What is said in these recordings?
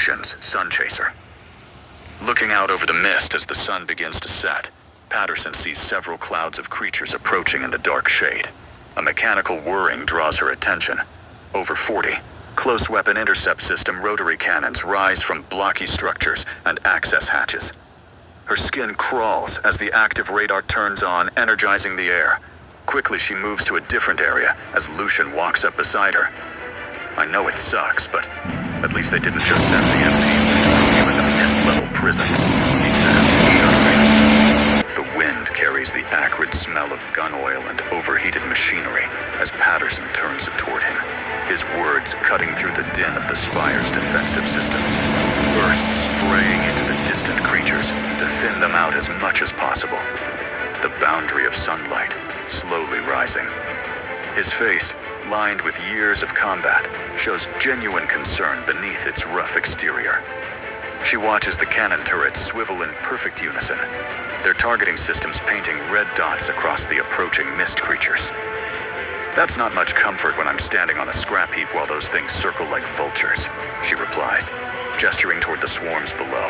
Lucian's SunChaser. Looking out over the mist as the sun begins to set, Patterson sees several clouds of creatures approaching in the dark shade. A mechanical whirring draws her attention. Over 40, close weapon intercept system rotary cannons rise from blocky structures and access hatches. Her skin crawls as the active radar turns on, energizing the air. Quickly she moves to a different area as Lucian walks up beside her. I know it sucks, but at least they didn't just send the MPs to throw you in the mist-level prisons, he says, shuddering. The wind carries the acrid smell of gun oil and overheated machinery as Patterson turns it toward him. His words cutting through the din of the Spire's defensive systems, bursts spraying into the distant creatures to thin them out as much as possible. The boundary of sunlight slowly rising. His face, lined with years of combat, shows genuine concern beneath its rough exterior. She watches the cannon turrets swivel in perfect unison, their targeting systems painting red dots across the approaching mist creatures. That's not much comfort when I'm standing on a scrap heap while those things circle like vultures, she replies, gesturing toward the swarms below.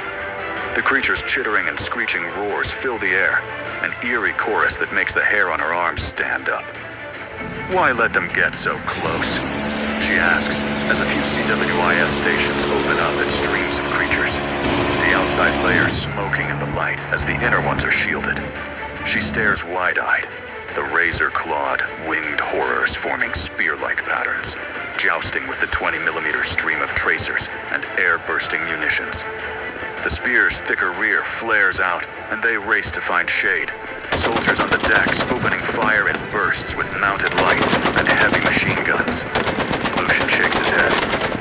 The creatures' chittering and screeching roars fill the air, an eerie chorus that makes the hair on her arms stand up. Why let them get so close? She asks, as a few CWIS stations open up at streams of creatures, the outside layers smoking in the light as the inner ones are shielded. She stares wide-eyed, the razor-clawed, winged horrors forming spear-like patterns, jousting with the 20mm stream of tracers and air-bursting munitions. The spear's thicker rear flares out, and they race to find shade. Soldiers on the decks opening fire in bursts with mounted light and heavy machine guns. Lucian shakes his head.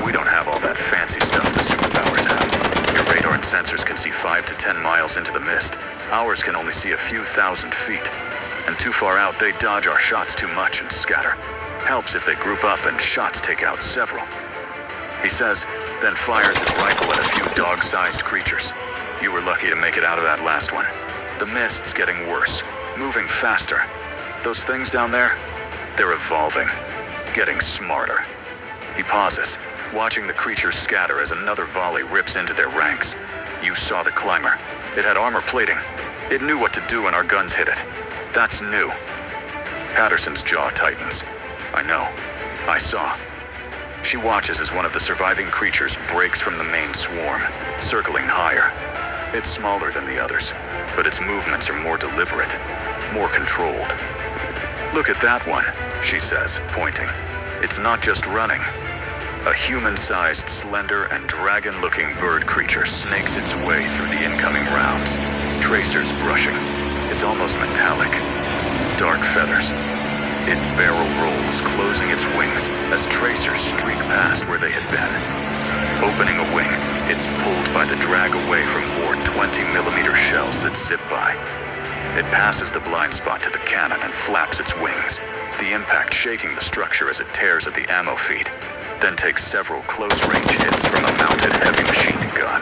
We don't have all that fancy stuff the superpowers have. Your radar and sensors can see 5 to 10 miles into the mist. Ours can only see a few thousand feet. And too far out, they dodge our shots too much and scatter. Helps if they group up and shots take out several. He says, then fires his rifle at a few dog-sized creatures. You were lucky to make it out of that last one. The mist's getting worse, moving faster. Those things down there, they're evolving, getting smarter. He pauses, watching the creatures scatter as another volley rips into their ranks. You saw the climber. It had armor plating. It knew what to do when our guns hit it. That's new. Patterson's jaw tightens. I know. I saw. She watches as one of the surviving creatures breaks from the main swarm, circling higher. It's smaller than the others, but its movements are more deliberate, more controlled. Look at that one, she says, pointing. It's not just running. A human-sized, slender, and dragon-looking bird creature snakes its way through the incoming rounds, tracers brushing. It's almost metallic. Dark feathers. It barrel rolls, closing its wings as tracers streak past where they had been. Opening a wing, it's pulled by the drag away from more 20mm shells that zip by. It passes the blind spot to the cannon and flaps its wings, the impact shaking the structure as it tears at the ammo feed, then takes several close-range hits from a mounted heavy machine gun.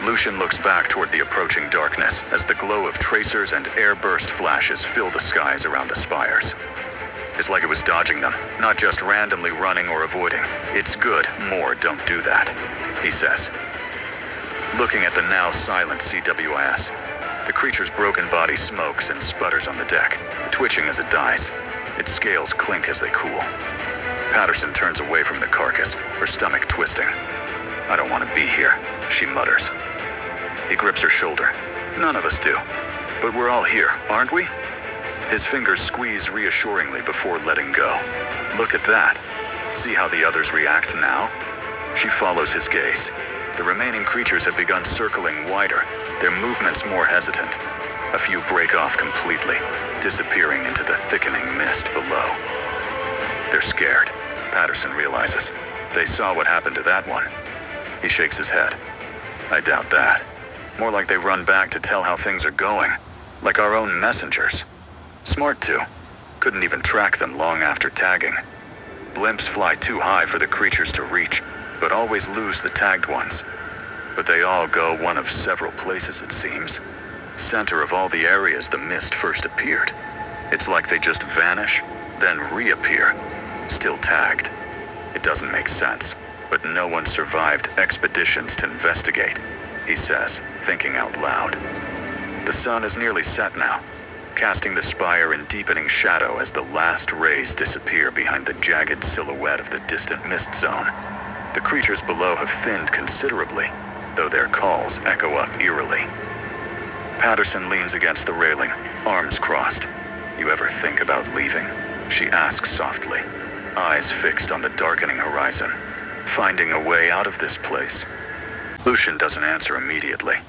Lucian looks back toward the approaching darkness as the glow of tracers and air-burst flashes fill the skies around the spires. It's like it was dodging them, not just randomly running or avoiding. It's good more don't do that, he says. Looking at the now silent CWIS, the creature's broken body smokes and sputters on the deck, twitching as it dies. Its scales clink as they cool. Patterson turns away from the carcass, her stomach twisting. I don't want to be here, she mutters. He grips her shoulder. None of us do. But we're all here, aren't we? His fingers squeeze reassuringly before letting go. Look at that. See how the others react now? She follows his gaze. The remaining creatures have begun circling wider, their movements more hesitant. A few break off completely, disappearing into the thickening mist below. They're scared, Patterson realizes. They saw what happened to that one. He shakes his head. I doubt that. More like they run back to tell how things are going. Like our own messengers. Smart too. Couldn't even track them long after tagging. Blimps fly too high for the creatures to reach, but always lose the tagged ones. But they all go one of several places, it seems. Center of all the areas the mist first appeared. It's like they just vanish, then reappear, still tagged. It doesn't make sense. but no one survived expeditions to investigate, he says, thinking out loud. The sun is nearly set now, casting the spire in deepening shadow as the last rays disappear behind the jagged silhouette of the distant mist zone. The creatures below have thinned considerably, though their calls echo up eerily. Patterson leans against the railing, arms crossed. "You ever think about leaving?" she asks softly, eyes fixed on the darkening horizon. "Finding a way out of this place?" Lucian doesn't answer immediately.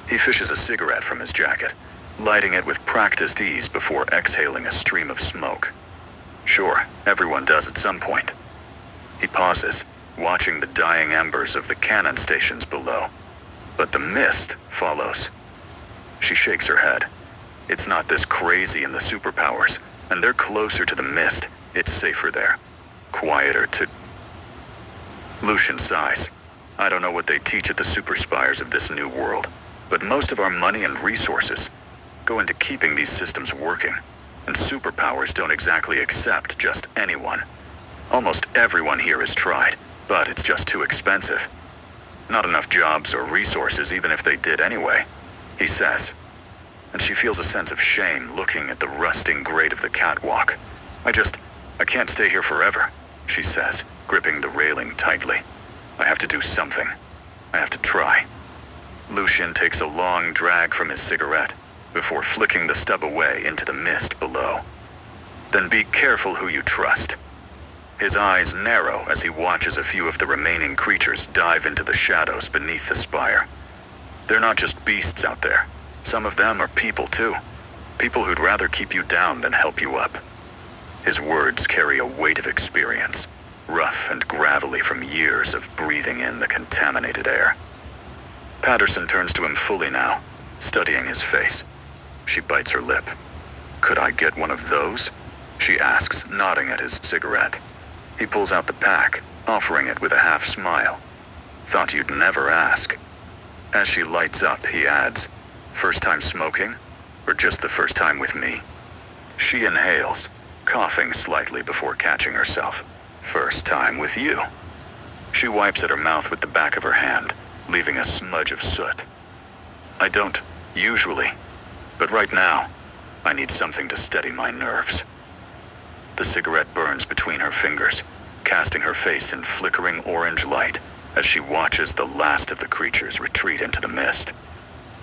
He fishes a cigarette from his jacket, lighting it with practiced ease before exhaling a stream of smoke. Sure, everyone does at some point. He pauses, watching the dying embers of the cannon stations below. But the mist follows. She shakes her head. It's not this crazy in the superpowers, and they're closer to the mist. It's safer there. Quieter too. Lucian sighs. "I don't know what they teach at the super spires of this new world, but most of our money and resources go into keeping these systems working, and superpowers don't exactly accept just anyone. Almost everyone here has tried, but it's just too expensive. Not enough jobs or resources even if they did anyway," he says. And she feels a sense of shame looking at the rusting grate of the catwalk. I can't stay here forever," she says, gripping the railing tightly. "I have to do something. I have to try." Lucian takes a long drag from his cigarette before flicking the stub away into the mist below. "Then be careful who you trust." His eyes narrow as he watches a few of the remaining creatures dive into the shadows beneath the spire. They're not just beasts out there. Some of them are people too. People who'd rather keep you down than help you up. His words carry a weight of experience, rough and gravelly from years of breathing in the contaminated air. Patterson turns to him fully now, studying his face. She bites her lip. "Could I get one of those?" she asks, nodding at his cigarette. He pulls out the pack, offering it with a half smile. "Thought you'd never ask." As she lights up, he adds, "First time smoking? Or just the first time with me?" She inhales, coughing slightly before catching herself. "First time with you." She wipes at her mouth with the back of her hand, leaving a smudge of soot. "I don't, usually, but right now, I need something to steady my nerves." The cigarette burns between her fingers, casting her face in flickering orange light as she watches the last of the creatures retreat into the mist.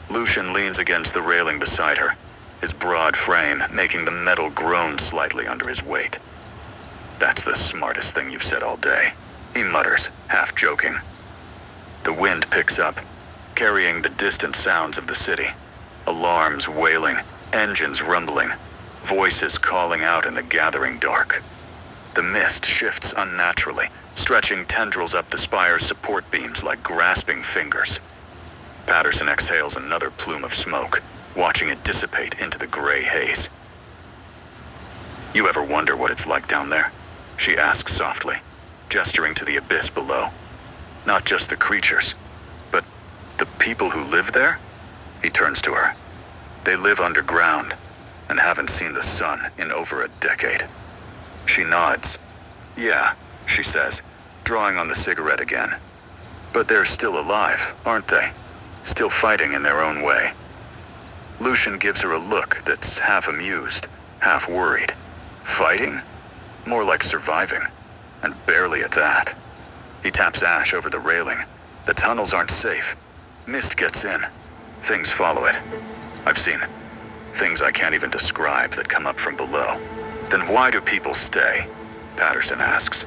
Lucian leans against the railing beside her, his broad frame making the metal groan slightly under his weight. "That's the smartest thing you've said all day," he mutters, half joking. The wind picks up, carrying the distant sounds of the city. Alarms wailing, engines rumbling, voices calling out in the gathering dark. The mist shifts unnaturally, stretching tendrils up the spire's support beams like grasping fingers. Patterson exhales another plume of smoke, watching it dissipate into the gray haze. "You ever wonder what it's like down there?" she asks softly, gesturing to the abyss below. "Not just the creatures, but the people who live there?" He turns to her. "They live underground and haven't seen the sun in over a decade." She nods. "Yeah," she says, drawing on the cigarette again. "But they're still alive, aren't they? Still fighting in their own way." Lucian gives her a look that's half amused, half worried. Fighting? More like surviving, and barely at that. He taps Ash over the railing. The tunnels aren't safe. Mist gets in. Things follow it. I've seen things I can't even describe that come up from below. "Then why do people stay?" Patterson asks,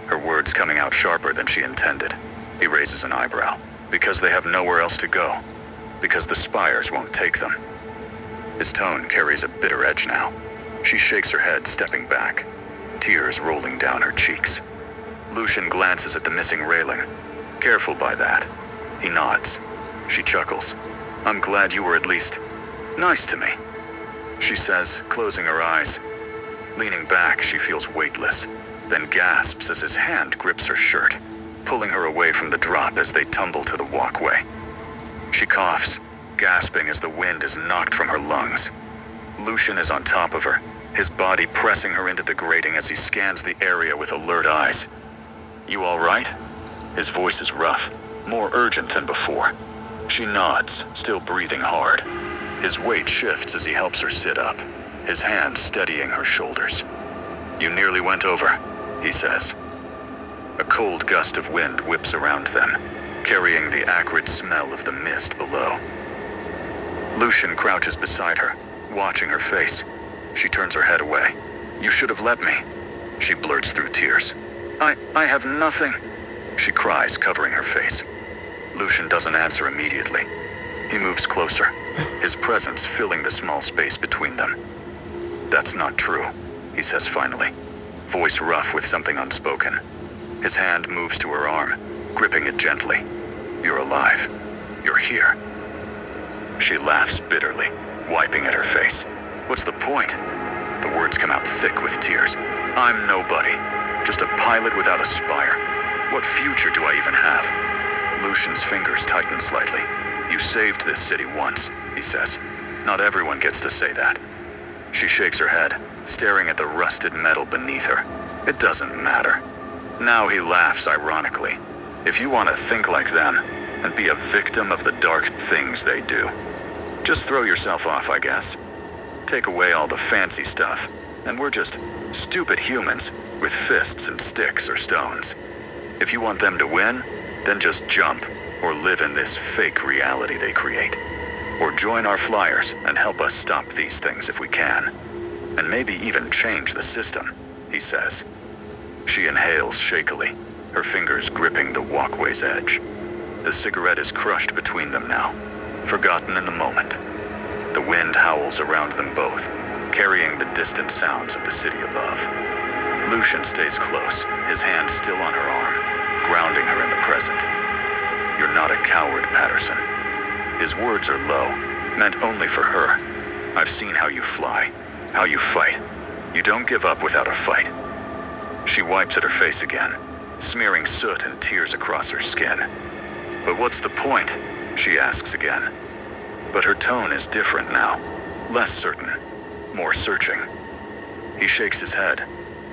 her words coming out sharper than she intended. He raises an eyebrow. "Because they have nowhere else to go. Because the spires won't take them." His tone carries a bitter edge now. She shakes her head, stepping back, tears rolling down her cheeks. Lucian glances at the missing railing. "Careful by that." He nods. She chuckles. "I'm glad you were at least nice to me," she says, closing her eyes. Leaning back, she feels weightless, then gasps as his hand grips her shirt, pulling her away from the drop as they tumble to the walkway. She coughs, gasping as the wind is knocked from her lungs. Lucian is on top of her, his body pressing her into the grating as he scans the area with alert eyes. "You all right?" His voice is rough, more urgent than before. She nods, still breathing hard. His weight shifts as he helps her sit up, his hand steadying her shoulders. "You nearly went over," he says. A cold gust of wind whips around them, carrying the acrid smell of the mist below. Lucian crouches beside her, watching her face. She turns her head away. "You should have let me," she blurts through tears. I have nothing," she cries, covering her face. Lucian doesn't answer immediately. He moves closer, his presence filling the small space between them. "That's not true," he says finally, voice rough with something unspoken. His hand moves to her arm, gripping it gently. "You're alive. You're here." She laughs bitterly, wiping at her face. "What's the point?" The words come out thick with tears. "I'm nobody. Just a pilot without a spire. What future do I even have?" Lucian's fingers tighten slightly. "You saved this city once," he says. "Not everyone gets to say that." She shakes her head, staring at the rusted metal beneath her. It doesn't matter. Now he laughs ironically. "If you want to think like them, and be a victim of the dark things they do, just throw yourself off, I guess. Take away all the fancy stuff, and we're just stupid humans with fists and sticks or stones. If you want them to win, then just jump, or live in this fake reality they create. Or join our flyers and help us stop these things if we can. And maybe even change the system," he says. She inhales shakily, her fingers gripping the walkway's edge. The cigarette is crushed between them now, forgotten in the moment. The wind howls around them both, carrying the distant sounds of the city above. Lucian stays close, his hand still on her arm, grounding her in the present. "You're not a coward, Patterson." His words are low, meant only for her. "I've seen how you fly, how you fight. You don't give up without a fight." She wipes at her face again, smearing soot and tears across her skin. "But what's the point?" she asks again. But her tone is different now, less certain, more searching. He shakes his head.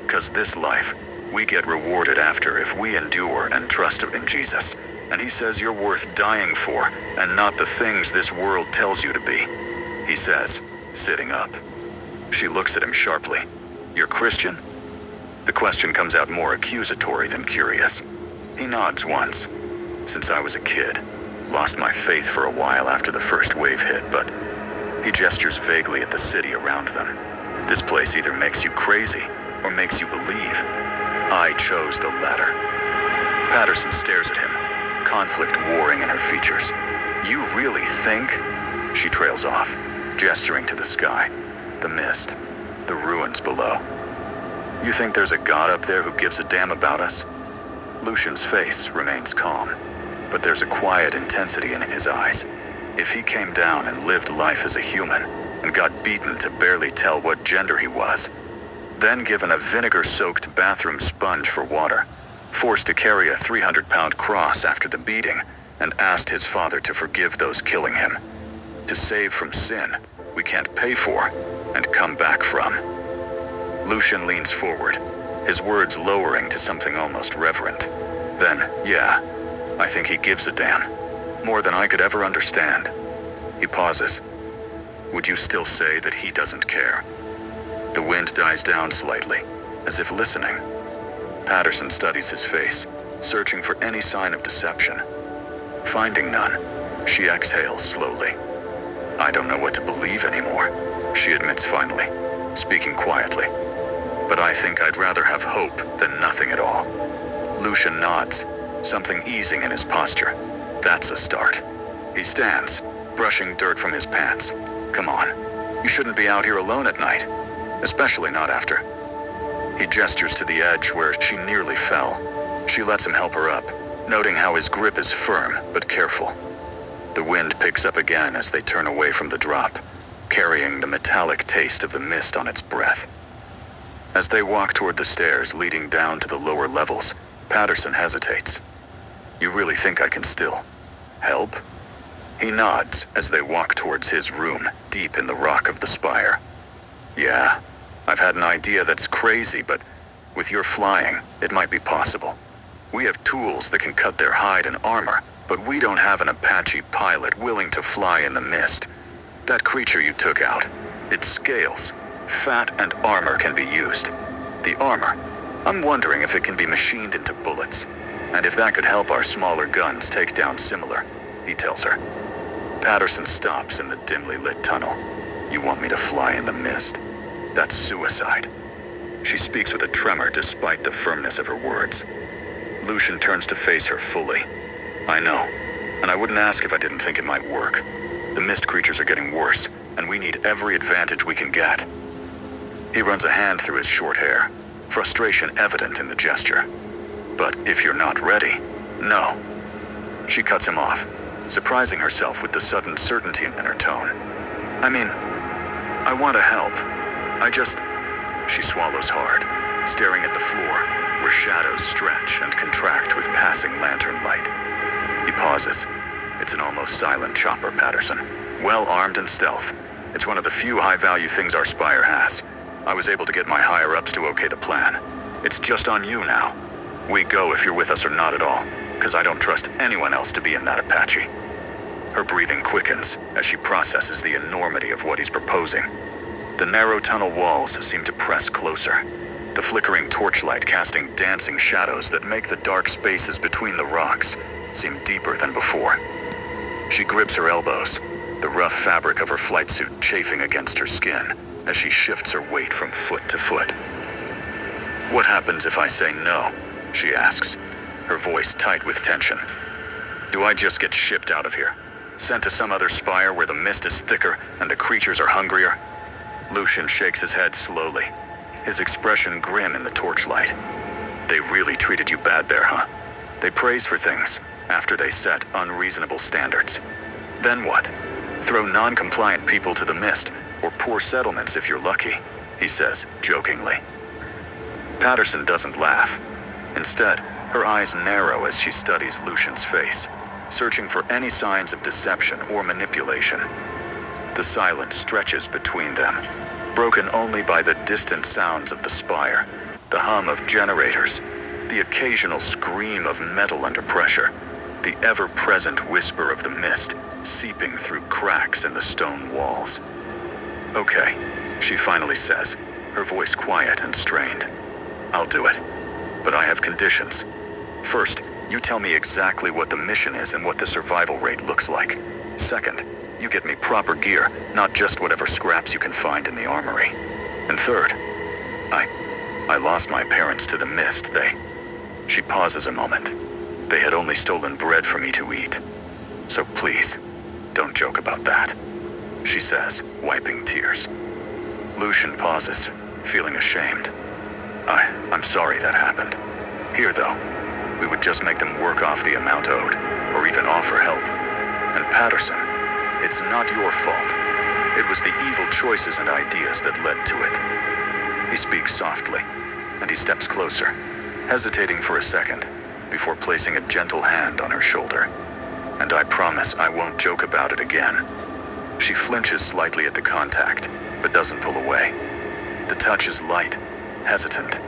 "'Cause this life, we get rewarded after if we endure and trust in Jesus. And he says you're worth dying for, and not the things this world tells you to be," he says, sitting up. She looks at him sharply. "You're Christian?" The question comes out more accusatory than curious. He nods once. "Since I was a kid. Lost my faith for a while after the first wave hit, but..." He gestures vaguely at the city around them. "This place either makes you crazy, or makes you believe. I chose the latter." Patterson stares at him, conflict warring in her features. "You really think?" She trails off, gesturing to the sky, the mist, the ruins below. "You think there's a God up there who gives a damn about us?" Lucian's face remains calm, but there's a quiet intensity in his eyes. If he came down and lived life as a human, and got beaten to barely tell what gender he was, then given a vinegar-soaked bathroom sponge for water, forced to carry a 300-pound cross after the beating, and asked his father to forgive those killing him, to save from sin we can't pay for and come back from. Lucian leans forward, his words lowering to something almost reverent. "Then, yeah, I think he gives a damn. More than I could ever understand." He pauses. "Would you still say that he doesn't care?" The wind dies down slightly, as if listening. Patterson studies his face, searching for any sign of deception. Finding none, she exhales slowly. "I don't know what to believe anymore," she admits finally, speaking quietly. "But I think I'd rather have hope than nothing at all." Lucian nods, something easing in his posture. That's a start. He stands, brushing dirt from his pants. "Come on, you shouldn't be out here alone at night, especially not after." He gestures to the edge where she nearly fell. She lets him help her up, noting how his grip is firm but careful. The wind picks up again as they turn away from the drop, carrying the metallic taste of the mist on its breath. As they walk toward the stairs leading down to the lower levels, Patterson hesitates. "You really think I can still help?" He nods as they walk towards his room, deep in the rock of the spire. "Yeah, I've had an idea that's crazy, but with your flying, it might be possible. We have tools that can cut their hide and armor, but we don't have an Apache pilot willing to fly in the mist. That creature you took out, it scales. Fat and armor can be used. The armor, I'm wondering if it can be machined into bullets, and if that could help our smaller guns take down similar, he tells her. Patterson stops in the dimly lit tunnel. You want me to fly in the mist? That's suicide. She speaks with a tremor despite the firmness of her words. Lucian turns to face her fully. I know, and I wouldn't ask if I didn't think it might work. The mist creatures are getting worse, and we need every advantage we can get. He runs a hand through his short hair, frustration evident in the gesture. But if you're not ready, no. She cuts him off, surprising herself with the sudden certainty in her tone. I mean, I want to help. She swallows hard, staring at the floor, where shadows stretch and contract with passing lantern light. He pauses. It's an almost silent chopper, Patterson. Well armed and stealth. It's one of the few high-value things our spire has. I was able to get my higher-ups to okay the plan. It's just on you now. We go if you're with us or not at all, because I don't trust anyone else to be in that Apache. Her breathing quickens as she processes the enormity of what he's proposing. The narrow tunnel walls seem to press closer, the flickering torchlight casting dancing shadows that make the dark spaces between the rocks seem deeper than before. She grips her elbows, the rough fabric of her flight suit chafing against her skin as she shifts her weight from foot to foot. What happens if I say no? She asks, her voice tight with tension. Do I just get shipped out of here? Sent to some other spire where the mist is thicker and the creatures are hungrier? Lucian shakes his head slowly, his expression grim in the torchlight. They really treated you bad there, huh? They praise for things after they set unreasonable standards. Then what? Throw non-compliant people to the mist, or poor settlements if you're lucky, he says, jokingly. Patterson doesn't laugh. Instead, her eyes narrow as she studies Lucian's face, searching for any signs of deception or manipulation. The silence stretches between them, broken only by the distant sounds of the spire, the hum of generators, the occasional scream of metal under pressure, the ever-present whisper of the mist seeping through cracks in the stone walls. Okay, she finally says, her voice quiet and strained. I'll do it, but I have conditions. First, you tell me exactly what the mission is and what the survival rate looks like. Second, you get me proper gear, not just whatever scraps you can find in the armory. And third, I lost my parents to the mist. She pauses a moment. They had only stolen bread for me to eat. So please, don't joke about that, she says, wiping tears. Lucian pauses, feeling ashamed. I'm sorry that happened. Here, though, we would just make them work off the amount owed, or even offer help. And Patterson, it's not your fault. It was the evil choices and ideas that led to it. He speaks softly, and he steps closer, hesitating for a second, before placing a gentle hand on her shoulder. And I promise I won't joke about it again. She flinches slightly at the contact, but doesn't pull away. The touch is light, hesitant,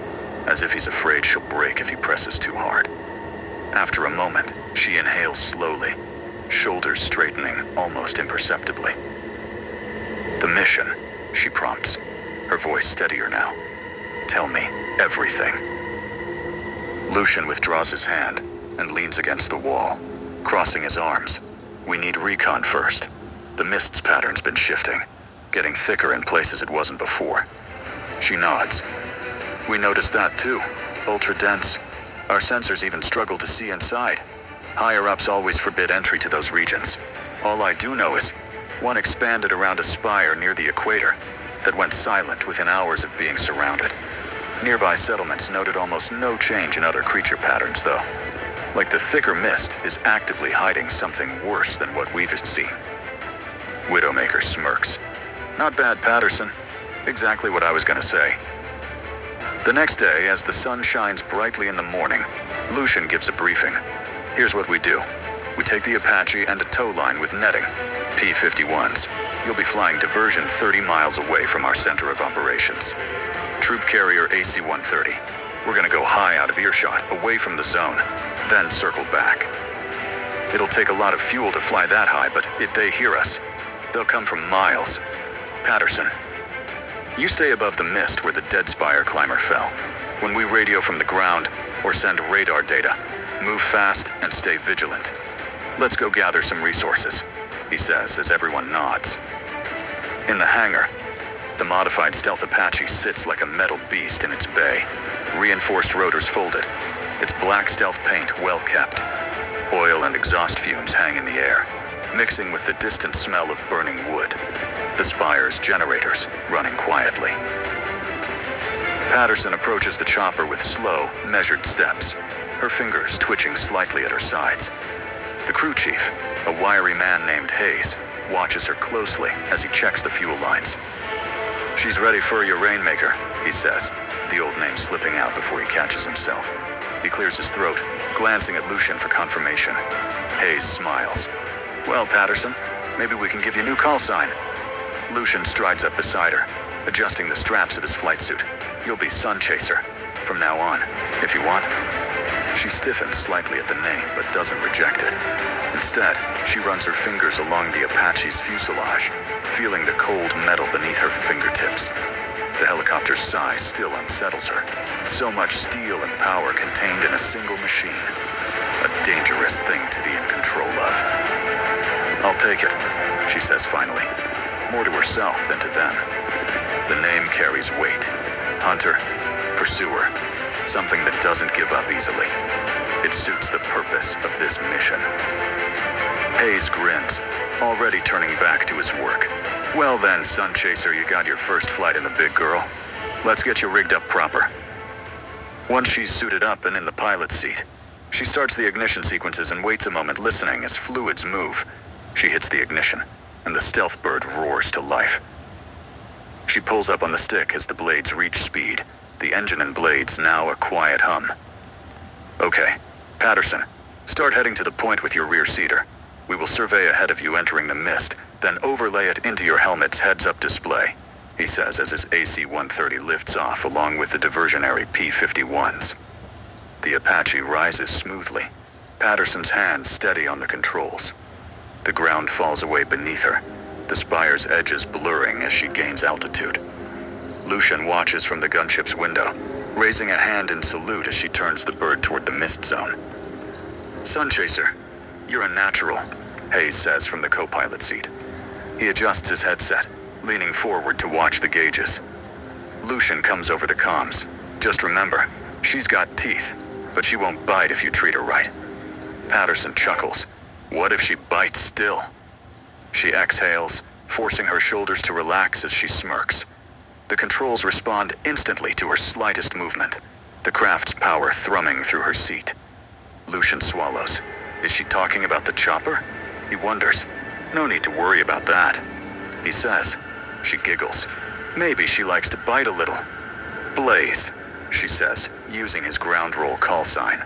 as if he's afraid she'll break if he presses too hard. After a moment, she inhales slowly, shoulders straightening almost imperceptibly. The mission, she prompts, her voice steadier now. Tell me everything. Lucian withdraws his hand and leans against the wall, crossing his arms. We need recon first. The mist's pattern's been shifting, getting thicker in places it wasn't before. She nods. We noticed that too. Ultra-dense. Our sensors even struggle to see inside. Higher-ups always forbid entry to those regions. All I do know is, one expanded around a spire near the equator that went silent within hours of being surrounded. Nearby settlements noted almost no change in other creature patterns, though. Like the thicker mist is actively hiding something worse than what we've seen. Widowmaker smirks. Not bad, Patterson. Exactly what I was gonna say. The next day, as the sun shines brightly in the morning, Lucian gives a briefing. Here's what we do. We take the Apache and a tow line with netting, P-51s. You'll be flying diversion 30 miles away from our center of operations. Troop carrier AC-130. We're gonna go high out of earshot, away from the zone, then circle back. It'll take a lot of fuel to fly that high, but if they hear us, they'll come from miles. Patterson, you stay above the mist where the dead spire climber fell. When we radio from the ground or send radar data, move fast and stay vigilant. Let's go gather some resources, he says as everyone nods. In the hangar, the modified stealth Apache sits like a metal beast in its bay, reinforced rotors folded, its black stealth paint well kept. Oil and exhaust fumes hang in the air, mixing with the distant smell of burning wood. The spire's generators running quietly. Patterson approaches the chopper with slow, measured steps, her fingers twitching slightly at her sides. The crew chief, a wiry man named Hayes, watches her closely as he checks the fuel lines. She's ready for your rainmaker, he says, the old name slipping out before he catches himself. He clears his throat, glancing at Lucian for confirmation. Hayes smiles. Well, Patterson, maybe we can give you a new call sign. Lucian strides up beside her, adjusting the straps of his flight suit. You'll be SunChaser from now on, if you want. She stiffens slightly at the name, but doesn't reject it. Instead, she runs her fingers along the Apache's fuselage, feeling the cold metal beneath her fingertips. The helicopter's size still unsettles her. So much steel and power contained in a single machine. A dangerous thing to be in control of. I'll take it, she says finally, more to herself than to them. The name carries weight. Hunter, pursuer, something that doesn't give up easily. It suits the purpose of this mission. Hayes grins, already turning back to his work. Well then, SunChaser, you got your first flight in the big girl. Let's get you rigged up proper. Once she's suited up and in the pilot's seat, she starts the ignition sequences and waits a moment listening as fluids move. She hits the ignition, and the stealth bird roars to life. She pulls up on the stick as the blades reach speed, the engine and blades now a quiet hum. Okay, Patterson, start heading to the point with your rear seater. We will survey ahead of you entering the mist, then overlay it into your helmet's heads-up display, he says as his AC-130 lifts off along with the diversionary P-51s. The Apache rises smoothly, Patterson's hands steady on the controls. The ground falls away beneath her, the spire's edges blurring as she gains altitude. Lucian watches from the gunship's window, raising a hand in salute as she turns the bird toward the mist zone. SunChaser, you're a natural, Hayes says from the co-pilot seat. He adjusts his headset, leaning forward to watch the gauges. Lucian comes over the comms. Just remember, she's got teeth, but she won't bite if you treat her right. Patterson chuckles. What if she bites still? She exhales, forcing her shoulders to relax as she smirks. The controls respond instantly to her slightest movement, the craft's power thrumming through her seat. Lucian swallows. Is she talking about the chopper? He wonders. No need to worry about that. He says. She giggles. Maybe she likes to bite a little. Blaze, she says, using his ground roll call sign.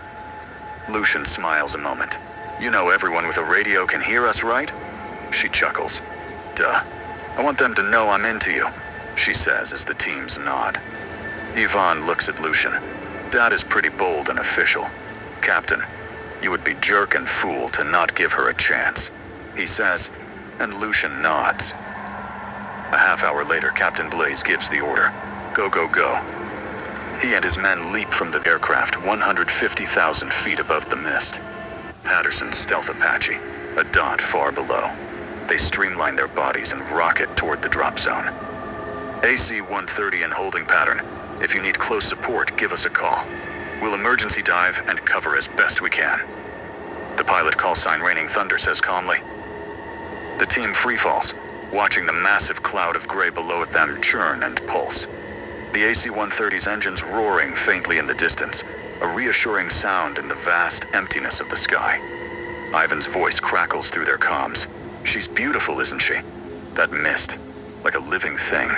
Lucian smiles a moment. You know everyone with a radio can hear us, right? She chuckles. Duh. I want them to know I'm into you, she says as the teams nod. Yvonne looks at Lucian. Dad is pretty bold and official. Captain, you would be jerk and fool to not give her a chance, he says, and Lucian nods. A half hour later, Captain Blaze gives the order. Go, go, go. He and his men leap from the aircraft 150,000 feet above the mist. Patterson's stealth Apache, a dot far below. They streamline their bodies and rocket toward the drop zone. AC-130 in holding pattern. If you need close support, give us a call. We'll emergency dive and cover as best we can. The pilot call sign raining thunder says calmly. The team freefalls, watching the massive cloud of gray below them churn and pulse. The AC-130's engines roaring faintly in the distance, a reassuring sound in the vast emptiness of the sky. Ivan's voice crackles through their comms. She's beautiful, isn't she? That mist, like a living thing.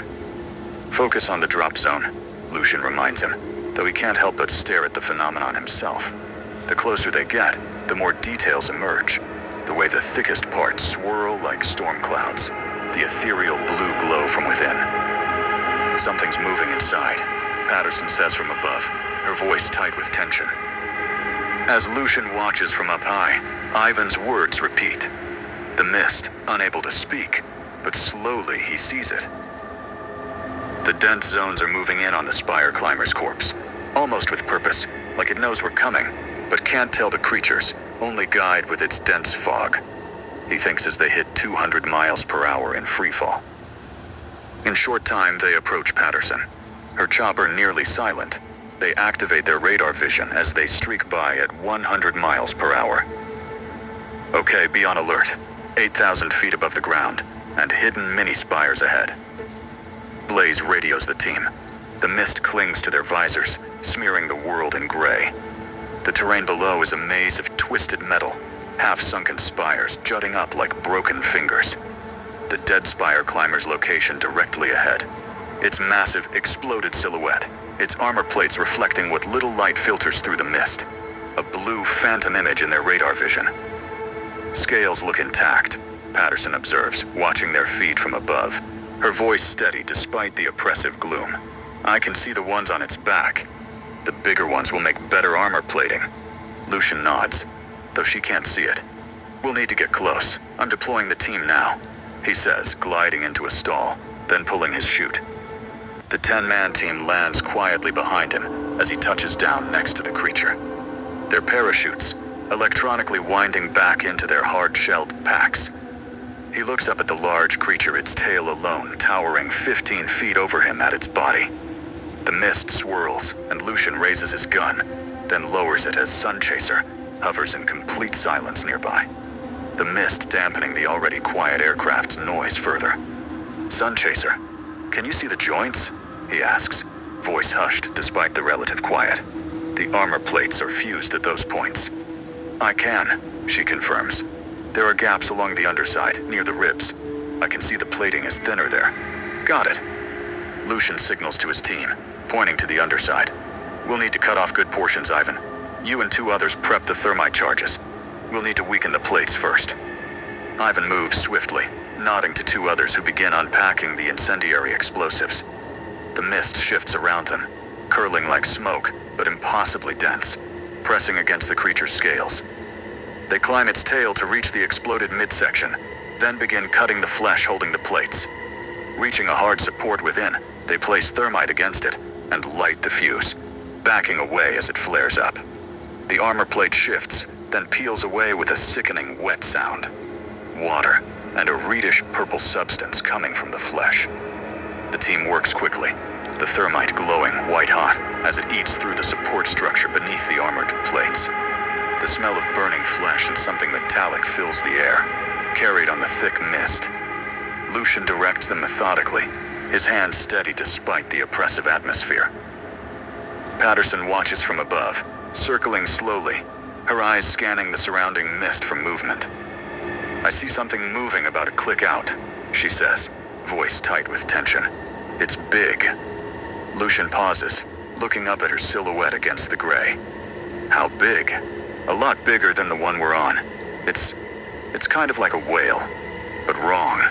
Focus on the drop zone, Lucian reminds him, though he can't help but stare at the phenomenon himself. The closer they get, the more details emerge. The way the thickest parts swirl like storm clouds, the ethereal blue glow from within. Something's moving inside, Patterson says from above, her voice tight with tension. As Lucian watches from up high, Ivan's words repeat. The mist, unable to speak, but slowly he sees it. The dense zones are moving in on the spire climber's corpse, almost with purpose, like it knows we're coming, but can't tell the creatures, only guide with its dense fog. He thinks as they hit 200 miles per hour in freefall. In short time, they approach Patterson. Her chopper nearly silent. They activate their radar vision as they streak by at 100 miles per hour. Okay, be on alert. 8,000 feet above the ground, and hidden mini-spires ahead. Blaze radios the team. The mist clings to their visors, smearing the world in gray. The terrain below is a maze of twisted metal, half-sunken spires jutting up like broken fingers. The dead spire climber's location directly ahead. Its massive, exploded silhouette, its armor plates reflecting what little light filters through the mist. A blue phantom image in their radar vision. Scales look intact, Patterson observes, watching their feed from above. Her voice steady despite the oppressive gloom. I can see the ones on its back. The bigger ones will make better armor plating. Lucian nods, though she can't see it. We'll need to get close. I'm deploying the team now, he says, gliding into a stall, then pulling his chute. The 10-man team lands quietly behind him as he touches down next to the creature. Their parachutes, electronically winding back into their hard-shelled packs. He looks up at the large creature, its tail alone towering 15 feet over him at its body. The mist swirls, and Lucian raises his gun, then lowers it as SunChaser hovers in complete silence nearby. The mist dampening the already quiet aircraft's noise further. SunChaser, can you see the joints? He asks, voice hushed despite the relative quiet. The armor plates are fused at those points. I can, she confirms. There are gaps along the underside, near the ribs. I can see the plating is thinner there. Got it. Lucian signals to his team, pointing to the underside. We'll need to cut off good portions, Ivan. You and 2 others prep the thermite charges. We'll need to weaken the plates first. Ivan moves swiftly, nodding to 2 others who begin unpacking the incendiary explosives. The mist shifts around them, curling like smoke, but impossibly dense, pressing against the creature's scales. They climb its tail to reach the exploded midsection, then begin cutting the flesh holding the plates. Reaching a hard support within, they place thermite against it and light the fuse, backing away as it flares up. The armor plate shifts, then peels away with a sickening wet sound. Water, and a reddish purple substance coming from the flesh. The team works quickly, the thermite glowing white-hot as it eats through the support structure beneath the armored plates. The smell of burning flesh and something metallic fills the air, carried on the thick mist. Lucian directs them methodically, his hand steady despite the oppressive atmosphere. Patterson watches from above, circling slowly, her eyes scanning the surrounding mist for movement. I see something moving about a click out, she says, voice tight with tension. It's big. Lucian pauses, looking up at her silhouette against the gray. How big? A lot bigger than the one we're on. It's kind of like a whale, but wrong.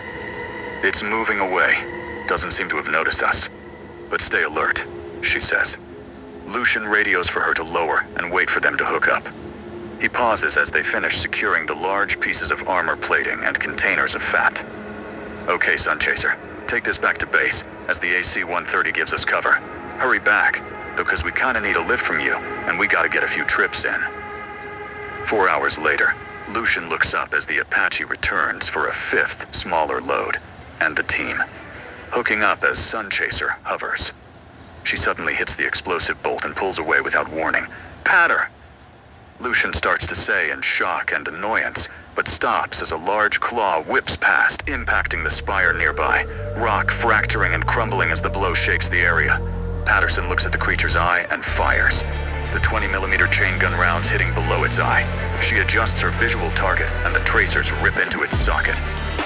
It's moving away. Doesn't seem to have noticed us. But stay alert, she says. Lucian radios for her to lower and wait for them to hook up. He pauses as they finish securing the large pieces of armor plating and containers of fat. Okay, SunChaser, take this back to base as the AC-130 gives us cover. Hurry back, because we kinda need a lift from you, and we gotta get a few trips in. 4 hours later, Lucian looks up as the Apache returns for a 5th, smaller load, and the team, hooking up as SunChaser hovers. She suddenly hits the explosive bolt and pulls away without warning. Patter! Lucian starts to say in shock and annoyance, but stops as a large claw whips past, impacting the spire nearby, rock fracturing and crumbling as the blow shakes the area. Patterson looks at the creature's eye and fires, the 20mm chain gun rounds hitting below its eye. She adjusts her visual target, and the tracers rip into its socket.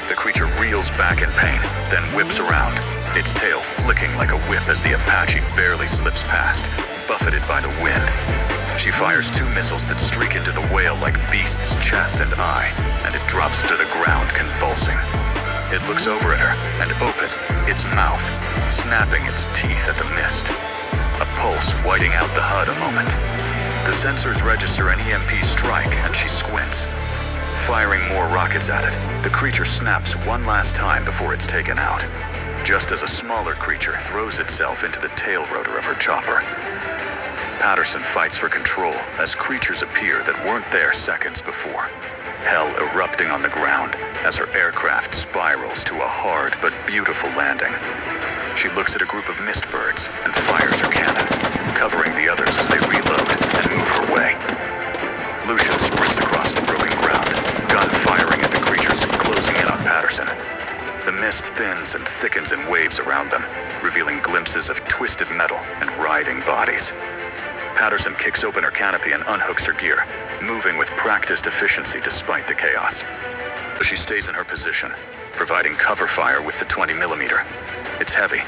The creature reels back in pain, then whips around, its tail flicking like a whip as the Apache barely slips past, buffeted by the wind. She fires 2 missiles that streak into the whale-like beast's chest and eye, and it drops to the ground convulsing. It looks over at her and opens its mouth, snapping its teeth at the mist. a pulse whiting out the HUD a moment. The sensors register an EMP strike, and she squints. Firing more rockets at it, the creature snaps one last time before it's taken out, just as a smaller creature throws itself into the tail rotor of her chopper. Patterson fights for control as creatures appear that weren't there seconds before. Hell erupting on the ground as her aircraft spirals to a hard but beautiful landing. She looks at a group of mist birds and fires her cannon, covering the others as they reload and move her way. Lucian sprints across the broken ground, gun firing at the creatures closing in on Patterson. The mist thins and thickens in waves around them, revealing glimpses of twisted metal and writhing bodies. Patterson kicks open her canopy and unhooks her gear, moving with practiced efficiency despite the chaos. She stays in her position, providing cover fire with the 20mm. It's heavy,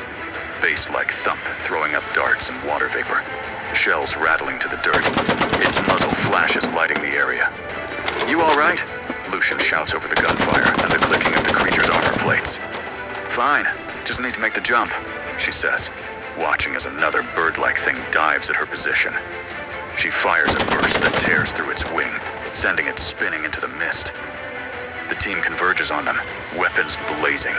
bass-like thump throwing up darts and water vapor, shells rattling to the dirt. Its muzzle flashes lighting the area. "You all right?" Lucian shouts over the gunfire and the clicking of the creature's armor plates. "Fine, just need to make the jump," she says, watching as another bird-like thing dives at her position. She fires a burst that tears through its wing, sending it spinning into the mist. The team converges on them, weapons blazing.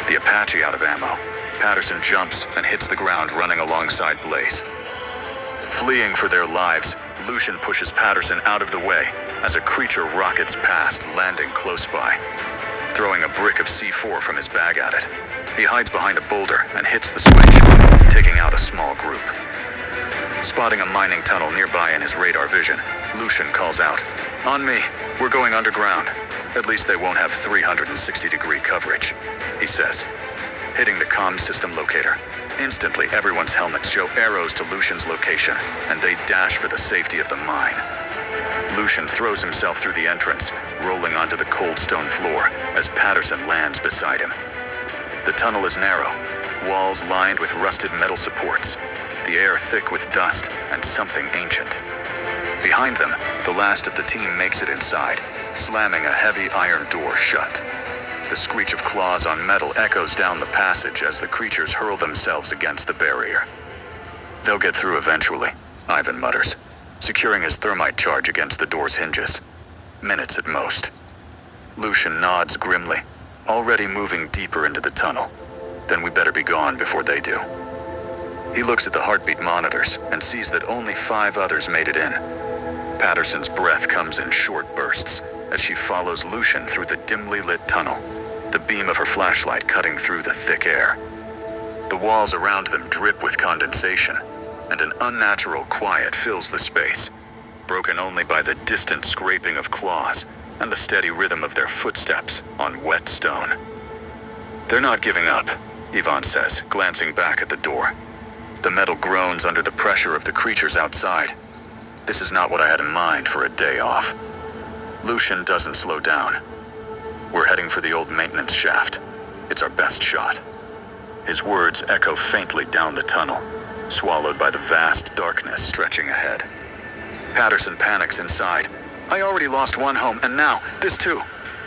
The Apache out of ammo, Patterson jumps and hits the ground running alongside Blaze. Fleeing for their lives, Lucian pushes Patterson out of the way as a creature rockets past, landing close by. Throwing a brick of C4 from his bag at it, he hides behind a boulder and hits the switch, taking out a small group. Spotting a mining tunnel nearby in his radar vision, Lucian calls out, "On me, we're going underground. At least they won't have 360-degree coverage," he says, hitting the comm system locator. Instantly, everyone's helmets show arrows to Lucian's location, and they dash for the safety of the mine. Lucian throws himself through the entrance, rolling onto the cold stone floor as Patterson lands beside him. The tunnel is narrow, walls lined with rusted metal supports, the air thick with dust and something ancient. Behind them, the last of the team makes it inside, slamming a heavy iron door shut. The screech of claws on metal echoes down the passage as the creatures hurl themselves against the barrier. "They'll get through eventually," Ivan mutters, securing his thermite charge against the door's hinges. "Minutes at most." Lucian nods grimly, already moving deeper into the tunnel. "Then we better be gone before they do." He looks at the heartbeat monitors and sees that only 5 others made it in. Patterson's breath comes in short bursts as she follows Lucian through the dimly lit tunnel, the beam of her flashlight cutting through the thick air. The walls around them drip with condensation, and an unnatural quiet fills the space, broken only by the distant scraping of claws and the steady rhythm of their footsteps on wet stone. "They're not giving up," Yvonne says, glancing back at the door. The metal groans under the pressure of the creatures outside. "This is not what I had in mind for a day off." Lucian doesn't slow down. "We're heading for the old maintenance shaft. It's our best shot." His words echo faintly down the tunnel, swallowed by the vast darkness stretching ahead. Patterson panics inside. "I already lost one home, and now, this too.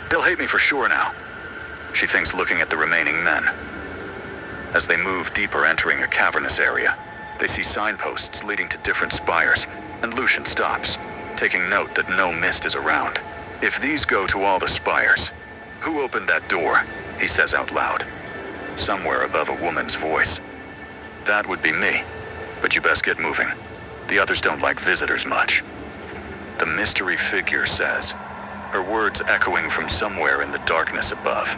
They'll hate me for sure now," she thinks, looking at the remaining men. As they move deeper, entering a cavernous area, they see signposts leading to different spires, and Lucian stops, taking note that no mist is around. "If these go to all the spires, who opened that door?" he says out loud, somewhere above a woman's voice. "That would be me, but you best get moving. The others don't like visitors much." The mystery figure says, her words echoing from somewhere in the darkness above.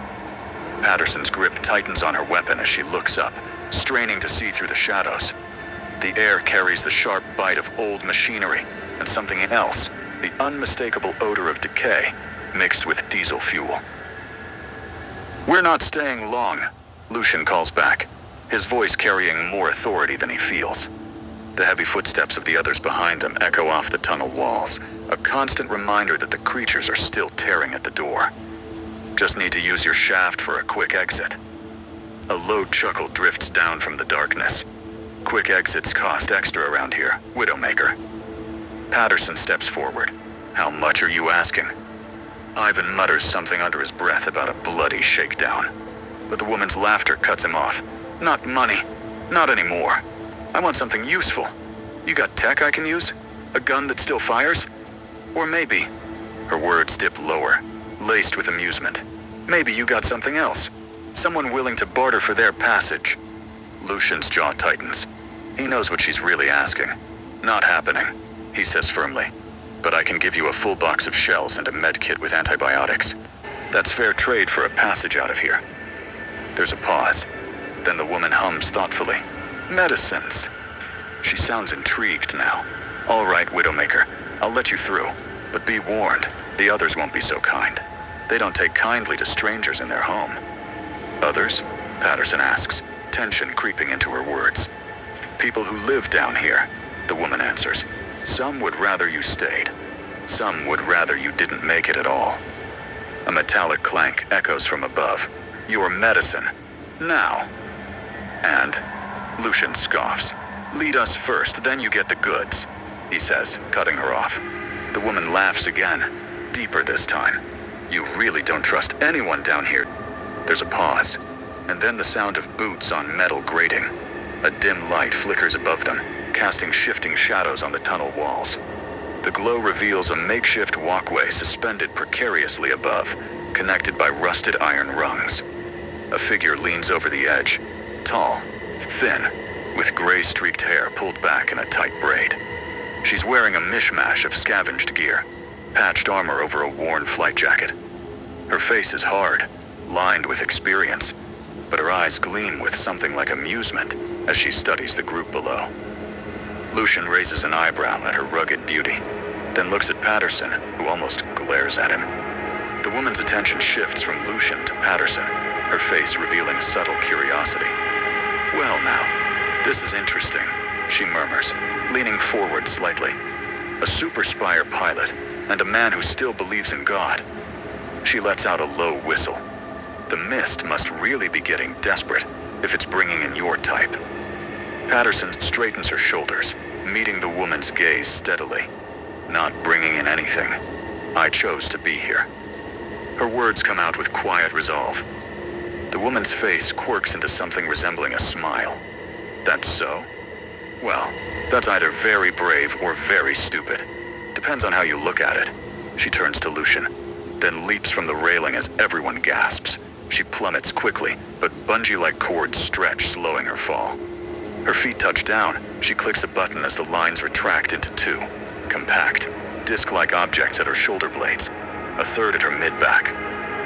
Patterson's grip tightens on her weapon as she looks up, straining to see through the shadows. The air carries the sharp bite of old machinery and something else, the unmistakable odor of decay mixed with diesel fuel. "We're not staying long," Lucian calls back, his voice carrying more authority than he feels. The heavy footsteps of the others behind them echo off the tunnel walls, a constant reminder that the creatures are still tearing at the door. "Just need to use your shaft for a quick exit." A low chuckle drifts down from the darkness. "Quick exits cost extra around here, Widowmaker." Patterson steps forward. "How much are you asking?" Ivan mutters something under his breath about a bloody shakedown, but the woman's laughter cuts him off. "Not money. Not anymore. I want something useful. You got tech I can use? A gun that still fires? Or maybe," her words dip lower, laced with amusement, "maybe you got something else. Someone willing to barter for their passage." Lucian's jaw tightens. He knows what she's really asking. "Not happening," he says firmly. "But I can give you a full box of shells and a med kit with antibiotics. That's fair trade for a passage out of here." There's a pause. Then the woman hums thoughtfully. "Medicines." She sounds intrigued now. "All right, Widowmaker, I'll let you through. But be warned, the others won't be so kind. They don't take kindly to strangers in their home." "Others?" Patterson asks, tension creeping into her words. "People who live down here," the woman answers. "Some would rather you stayed. Some would rather you didn't make it at all." A metallic clank echoes from above. "Your medicine. Now." "And?" Lucian scoffs. "Lead us first, then you get the goods," he says, cutting her off. The woman laughs again, deeper this time. "You really don't trust anyone down here." There's a pause, and then the sound of boots on metal grating. A dim light flickers above them, casting shifting shadows on the tunnel walls. The glow reveals a makeshift walkway suspended precariously above, connected by rusted iron rungs. A figure leans over the edge, tall, thin, with gray-streaked hair pulled back in a tight braid. She's wearing a mishmash of scavenged gear, patched armor over a worn flight jacket. Her face is hard, lined with experience, but her eyes gleam with something like amusement as she studies the group below. Lucian raises an eyebrow at her rugged beauty, then looks at Patterson, who almost glares at him. The woman's attention shifts from Lucian to Patterson, her face revealing subtle curiosity. "Well now, this is interesting," she murmurs, leaning forward slightly. "A super spire pilot, and a man who still believes in God." She lets out a low whistle. The mist must really be getting desperate if it's bringing in your type. Patterson straightens her shoulders, meeting the woman's gaze steadily. "Not bringing in anything. I chose to be here." Her words come out with quiet resolve. The woman's face quirks into something resembling a smile. "That's so? Well, that's either very brave or very stupid. Depends on how you look at it." She turns to Lucian, then leaps from the railing as everyone gasps. She plummets quickly, but bungee-like cords stretch, slowing her fall. Her feet touch down. She clicks a button as the lines retract into two, compact, disc-like objects at her shoulder blades, a third at her mid-back,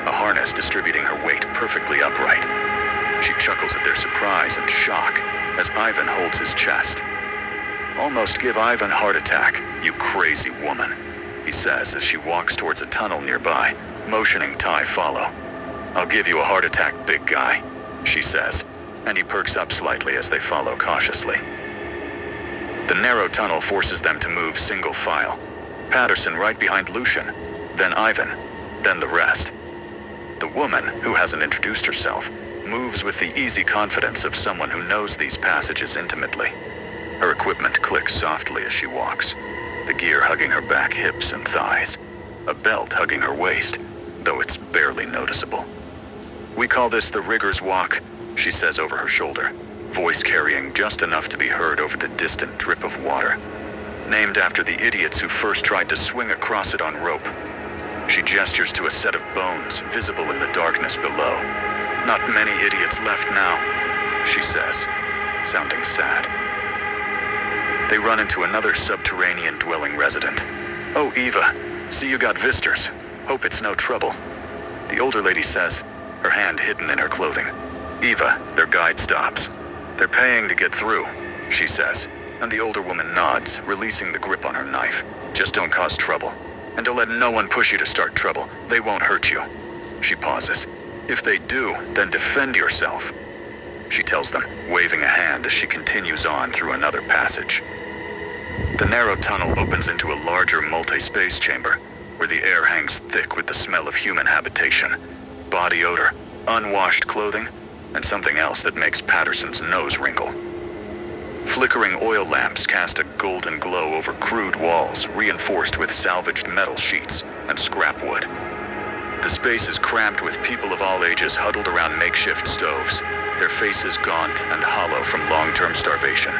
a harness distributing her weight perfectly upright. She chuckles at their surprise and shock as Ivan holds his chest. "Almost give Ivan heart attack, you crazy woman," he says as she walks towards a tunnel nearby, motioning Ty follow. "I'll give you a heart attack, big guy," she says, and he perks up slightly as they follow cautiously. The narrow tunnel forces them to move single file. Patterson right behind Lucian, then Ivan, then the rest. The woman, who hasn't introduced herself, moves with the easy confidence of someone who knows these passages intimately. Her equipment clicks softly as she walks, the gear hugging her back, hips, and thighs, a belt hugging her waist, though it's barely noticeable. "We call this the rigger's walk," she says over her shoulder, voice carrying just enough to be heard over the distant drip of water. "Named after the idiots who first tried to swing across it on rope." She gestures to a set of bones visible in the darkness below. "Not many idiots left now," she says, sounding sad. They run into another subterranean dwelling resident. "Oh, Eva, see you got visitors. Hope it's no trouble," the older lady says, her hand hidden in her clothing. "Eva," their guide stops. "They're paying to get through," she says, and the older woman nods, releasing the grip on her knife. "Just don't cause trouble. And don't let no one push you to start trouble. They won't hurt you." She pauses. "If they do, then defend yourself," she tells them, waving a hand as she continues on through another passage. The narrow tunnel opens into a larger multi-space chamber, where the air hangs thick with the smell of human habitation, body odor, unwashed clothing, and something else that makes Patterson's nose wrinkle. Flickering oil lamps cast a golden glow over crude walls reinforced with salvaged metal sheets and scrap wood. The space is cramped with people of all ages huddled around makeshift stoves, their faces gaunt and hollow from long-term starvation.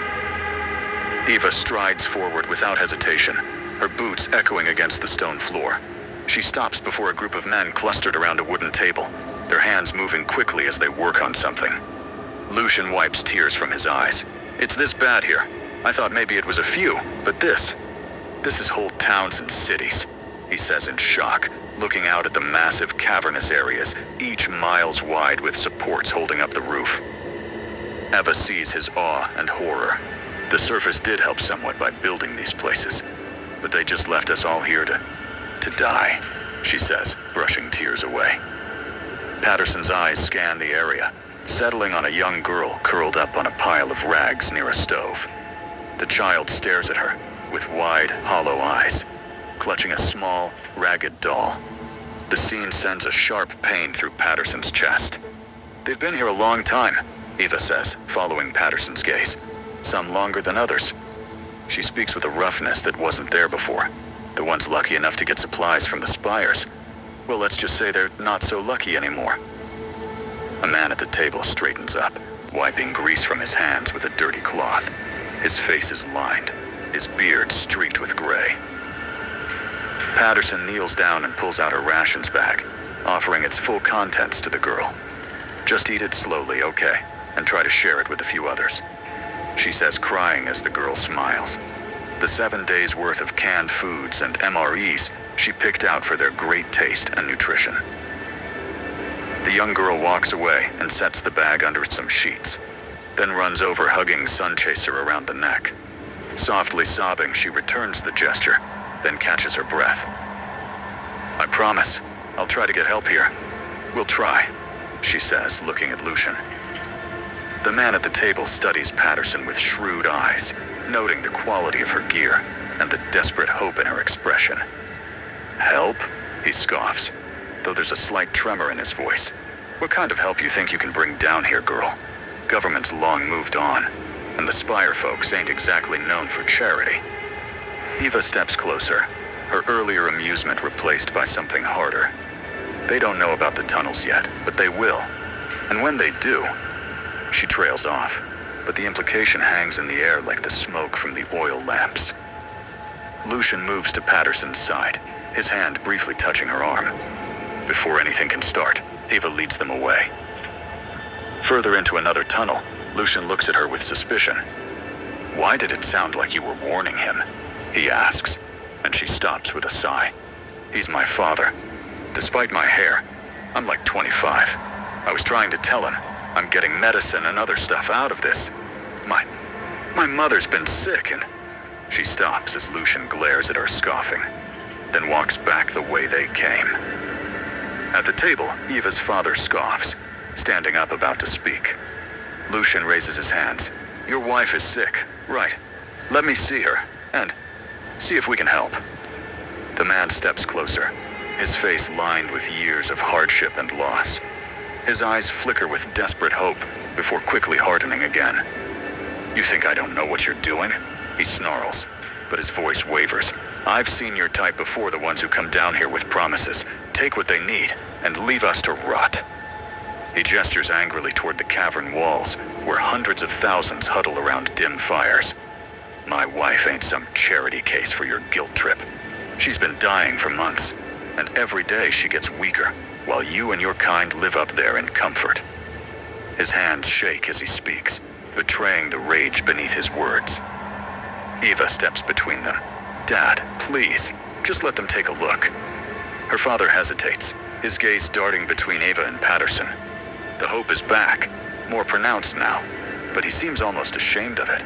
Eva strides forward without hesitation, her boots echoing against the stone floor. She stops before a group of men clustered around a wooden table, their hands moving quickly as they work on something. Lucian wipes tears from his eyes. It's this bad here. I thought maybe it was a few, but this is whole towns and cities, he says in shock, looking out at the massive cavernous areas, each miles wide with supports holding up the roof. Eva sees his awe and horror. The surface did help somewhat by building these places, but they just left us all here to die, she says, brushing tears away. Patterson's eyes scan the area, settling on a young girl curled up on a pile of rags near a stove. The child stares at her with wide, hollow eyes, clutching a small, ragged doll. The scene sends a sharp pain through Patterson's chest. They've been here a long time, Eva says, following Patterson's gaze. Some longer than others. She speaks with a roughness that wasn't there before. The ones lucky enough to get supplies from the spires. Well, let's just say they're not so lucky anymore. A man at the table straightens up, wiping grease from his hands with a dirty cloth. His face is lined, his beard streaked with gray. Patterson kneels down and pulls out her rations bag, offering its full contents to the girl. Just eat it slowly, okay, and try to share it with a few others, she says, crying as the girl smiles. The 7 days' worth of canned foods and MREs she picked out for their great taste and nutrition. The young girl walks away and sets the bag under some sheets, then runs over hugging SunChaser around the neck. Softly sobbing, she returns the gesture, then catches her breath. I promise, I'll try to get help here. We'll try, she says, looking at Lucian. The man at the table studies Patterson with shrewd eyes, noting the quality of her gear and the desperate hope in her expression. Help? He scoffs, though there's a slight tremor in his voice. What kind of help you think you can bring down here, girl? Government's long moved on, and the Spire folks ain't exactly known for charity. Eva steps closer, her earlier amusement replaced by something harder. They don't know about the tunnels yet, but they will. And when they do, she trails off, but the implication hangs in the air like the smoke from the oil lamps. Lucian moves to Patterson's side, his hand briefly touching her arm. Before anything can start, Eva leads them away. Further into another tunnel, Lucian looks at her with suspicion. Why did it sound like you were warning him? He asks, and she stops with a sigh. He's my father. Despite my hair, I'm like 25. I was trying to tell him I'm getting medicine and other stuff out of this. My mother's been sick, and she stops as Lucian glares at her, scoffing, then walks back the way they came. At the table, Eva's father scoffs, standing up about to speak. Lucian raises his hands. Your wife is sick, right? Let me see her, and see if we can help. The man steps closer, his face lined with years of hardship and loss. His eyes flicker with desperate hope before quickly hardening again. You think I don't know what you're doing? He snarls, but his voice wavers. I've seen your type before, the ones who come down here with promises, take what they need, and leave us to rot. He gestures angrily toward the cavern walls, where hundreds of thousands huddle around dim fires. My wife ain't some charity case for your guilt trip. She's been dying for months, and every day she gets weaker, while you and your kind live up there in comfort. His hands shake as he speaks, betraying the rage beneath his words. Eva steps between them. Dad, please, just let them take a look. Her father hesitates, his gaze darting between Eva and Patterson. The hope is back, more pronounced now, but he seems almost ashamed of it.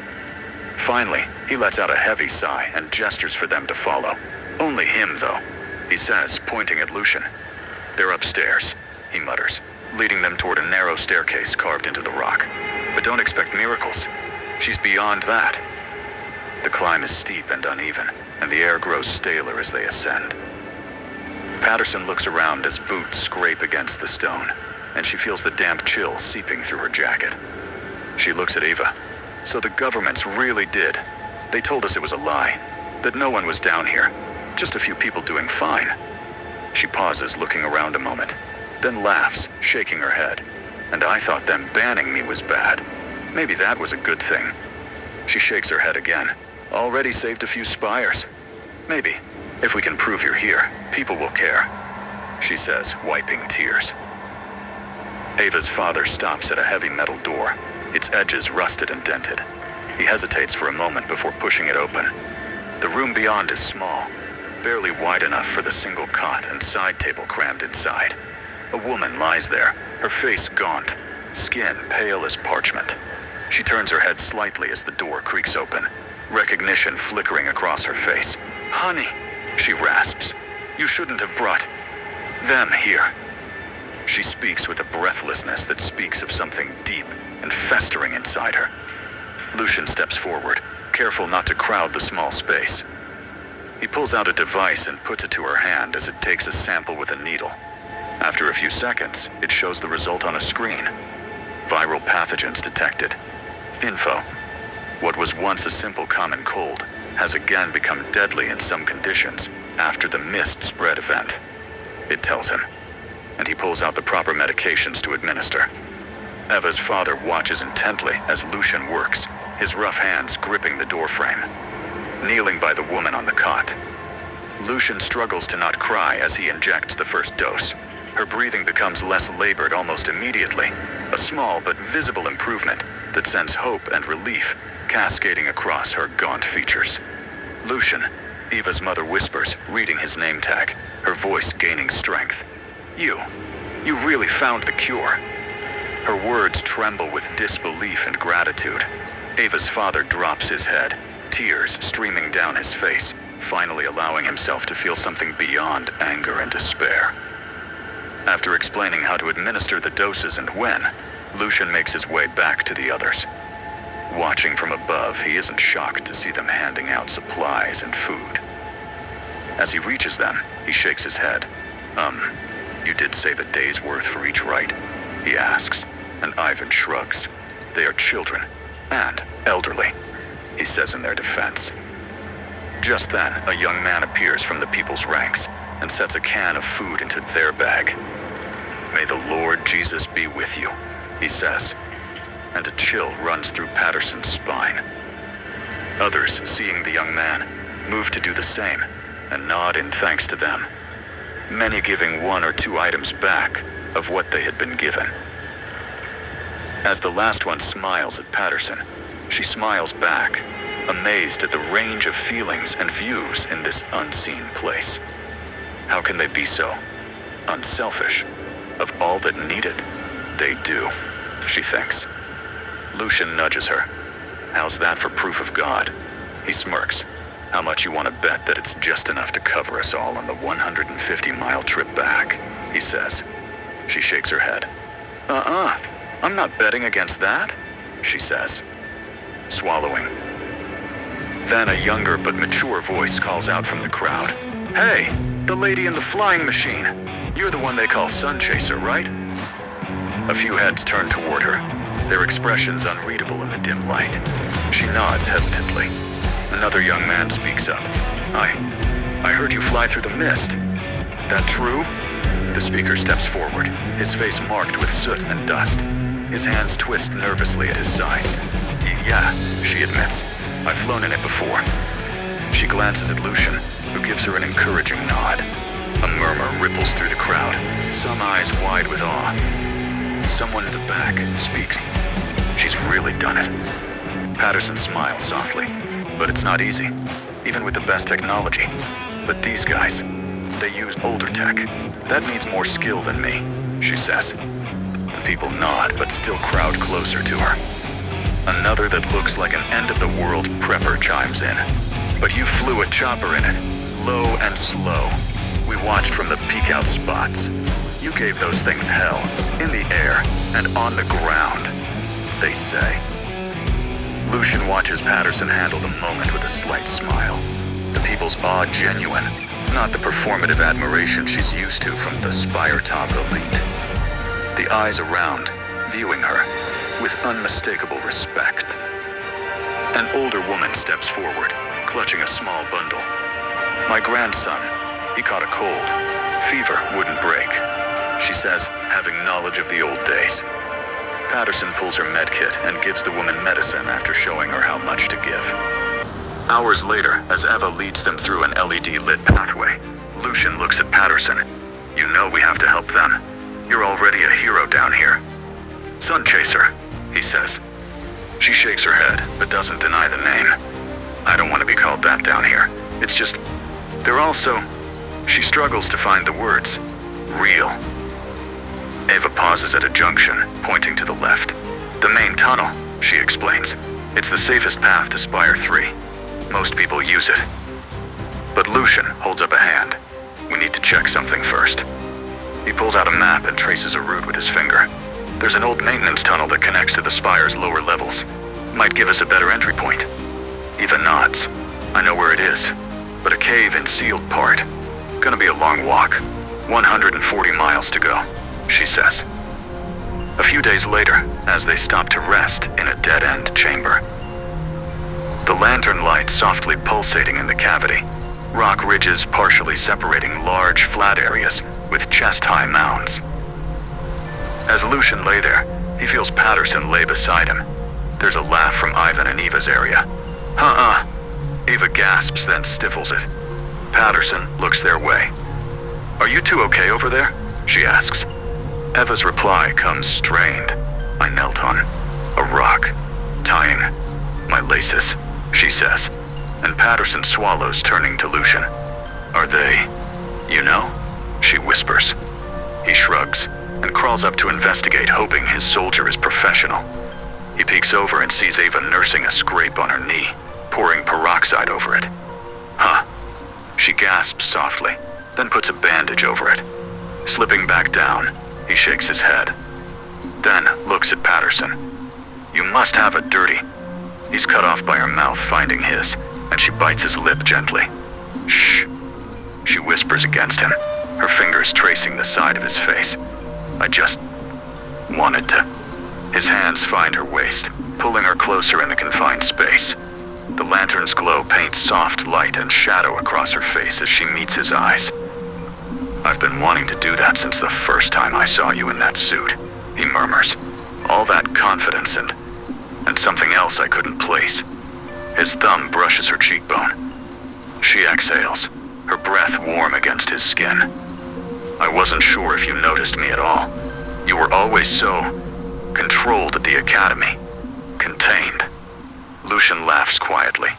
Finally, he lets out a heavy sigh and gestures for them to follow. Only him, though, he says, pointing at Lucian. They're upstairs, he mutters, leading them toward a narrow staircase carved into the rock. But don't expect miracles. She's beyond that. The climb is steep and uneven, and the air grows staler as they ascend. Patterson looks around as boots scrape against the stone, and she feels the damp chill seeping through her jacket. She looks at Eva. So the governments really did. They told us it was a lie, that no one was down here, just a few people doing fine. She pauses, looking around a moment, then laughs, shaking her head. And I thought them banning me was bad. Maybe that was a good thing. She shakes her head again, Already saved a few spires. Maybe, if we can prove you're here, people will care, she says, wiping tears. Ava's father stops at a heavy metal door, its edges rusted and dented. He hesitates for a moment before pushing it open. The room beyond is small, barely wide enough for the single cot and side table crammed inside. A woman lies there, her face gaunt, skin pale as parchment. She turns her head slightly as the door creaks open, recognition flickering across her face. "Honey," she rasps, "you shouldn't have brought them here." She speaks with a breathlessness that speaks of something deep and festering inside her. Lucian steps forward, careful not to crowd the small space. He pulls out a device and puts it to her hand as it takes a sample with a needle. After a few seconds, it shows the result on a screen. Viral pathogens detected. Info. What was once a simple common cold has again become deadly in some conditions after the mist spread event. It tells him, and he pulls out the proper medications to administer. Eva's father watches intently as Lucian works, his rough hands gripping the doorframe. Kneeling by the woman on the cot, Lucian struggles to not cry as he injects the first dose. Her breathing becomes less labored almost immediately, a small but visible improvement that sends hope and relief cascading across her gaunt features. "Lucian," Eva's mother whispers, reading his name tag, her voice gaining strength. You really found the cure." Her words tremble with disbelief and gratitude. Ava's father drops his head, tears streaming down his face, finally allowing himself to feel something beyond anger and despair. After explaining how to administer the doses and when, Lucian makes his way back to the others. Watching from above, he isn't shocked to see them handing out supplies and food. As he reaches them, he shakes his head. You did save a day's worth for each, right?" he asks, and Ivan shrugs. "They are children, and elderly," he says in their defense. Just then, a young man appears from the people's ranks and sets a can of food into their bag. "May the Lord Jesus be with you," he says, and a chill runs through Patterson's spine. Others, seeing the young man, move to do the same and nod in thanks to them, many giving 1 or 2 items back of what they had been given. As the last one smiles at Patterson, she smiles back, amazed at the range of feelings and views in this unseen place. How can they be so unselfish? Of all that need it, they do, she thinks. Lucian nudges her. "How's that for proof of God?" He smirks. "How much you want to bet that it's just enough to cover us all on the 150-mile trip back?" he says. She shakes her head. I'm not betting against that," she says, swallowing. Then a younger but mature voice calls out from the crowd. "Hey, the lady in the flying machine. You're the one they call SunChaser, right?" A few heads turn toward her, their expressions unreadable in the dim light. She nods hesitantly. Another young man speaks up. I heard you fly through the mist. That true?" The speaker steps forward, his face marked with soot and dust. His hands twist nervously at his sides. "Yeah," she admits. "I've flown in it before." She glances at Lucian, who gives her an encouraging nod. A murmur ripples through the crowd, some eyes wide with awe. Someone in the back speaks. "She's really done it." Patterson smiles softly. "But it's not easy, even with the best technology. But these guys, they use older tech. That needs more skill than me," she says. The people nod, but still crowd closer to her. Another that looks like an end-of-the-world prepper chimes in. "But you flew a chopper in it, low and slow. We watched from the peek-out spots. You gave those things hell, in the air and on the ground," they say. Lucian watches Patterson handle the moment with a slight smile. The people's awe genuine, not the performative admiration she's used to from the spire-top elite. The eyes around, viewing her with unmistakable respect. An older woman steps forward, clutching a small bundle. "My grandson, he caught a cold. Fever wouldn't break," she says, having knowledge of the old days. Patterson pulls her medkit and gives the woman medicine after showing her how much to give. Hours later, as Eva leads them through an LED-lit pathway, Lucian looks at Patterson. You know we have to help them. You're already a hero down here. SunChaser, he says. She shakes her head, but doesn't deny the name. I don't want to be called that down here. It's just, they're all so... She struggles to find the words. Real. Eva pauses at a junction, pointing to the left. The main tunnel, she explains. It's the safest path to Spire 3. Most people use it. But Lucian holds up a hand. We need to check something first. He pulls out a map and traces a route with his finger. There's an old maintenance tunnel that connects to the Spire's lower levels. Might give us a better entry point. Eva nods. I know where it is, but a cave in sealed part. Gonna be a long walk. 140 miles to go, she says. A few days later, as they stop to rest in a dead-end chamber. The lantern light softly pulsating in the cavity. Rock ridges partially separating large, flat areas with chest-high mounds. As Lucian lay there, he feels Patterson lay beside him. There's a laugh from Ivan and Eva's area. Eva gasps, then stifles it. Patterson looks their way. Are you two okay over there? She asks. Eva's reply comes strained. I knelt on a rock, tying my laces, she says, and Patterson swallows, turning to Lucian. Are they, you know? She whispers. He shrugs and crawls up to investigate, hoping his soldier is professional. He peeks over and sees Eva nursing a scrape on her knee, pouring peroxide over it. She gasps softly, then puts a bandage over it. Slipping back down, he shakes his head. Then looks at Patterson. You must have it dirty. He's cut off by her mouth, finding his, and she bites his lip gently. Shh, she whispers against him, her fingers tracing the side of his face. I just wanted to. His hands find her waist, pulling her closer in the confined space. The lantern's glow paints soft light and shadow across her face as she meets his eyes. I've been wanting to do that since the first time I saw you in that suit, he murmurs. All that confidence and something else I couldn't place. His thumb brushes her cheekbone. She exhales, her breath warm against his skin. I wasn't sure if you noticed me at all. You were always so controlled at the academy. Contained. Lucian laughs quietly.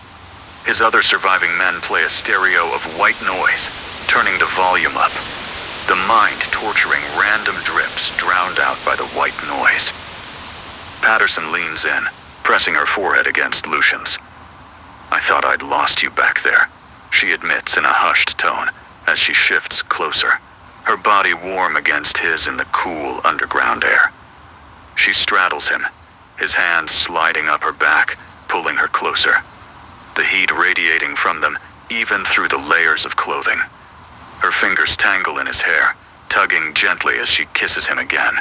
His other surviving men play a stereo of white noise, turning the volume up. The mind-torturing random drips drowned out by the white noise. Patterson leans in, pressing her forehead against Lucian's. I thought I'd lost you back there, she admits in a hushed tone as she shifts closer, her body warm against his in the cool underground air. She straddles him, his hands sliding up her back, pulling her closer. The heat radiating from them, even through the layers of clothing. Her fingers tangle in his hair, tugging gently as she kisses him again.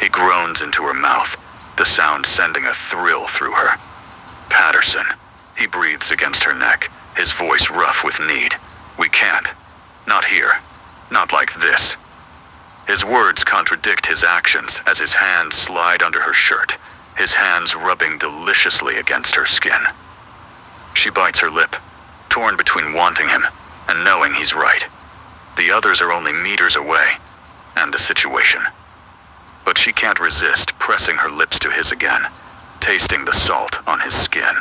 He groans into her mouth, the sound sending a thrill through her. Patterson, he breathes against her neck, his voice rough with need. We can't. Not here. Not like this. His words contradict his actions as his hands slide under her shirt, his hands rubbing deliciously against her skin. She bites her lip, torn between wanting him and knowing he's right. The others are only meters away, and the situation. But she can't resist pressing her lips to his again, tasting the salt on his skin.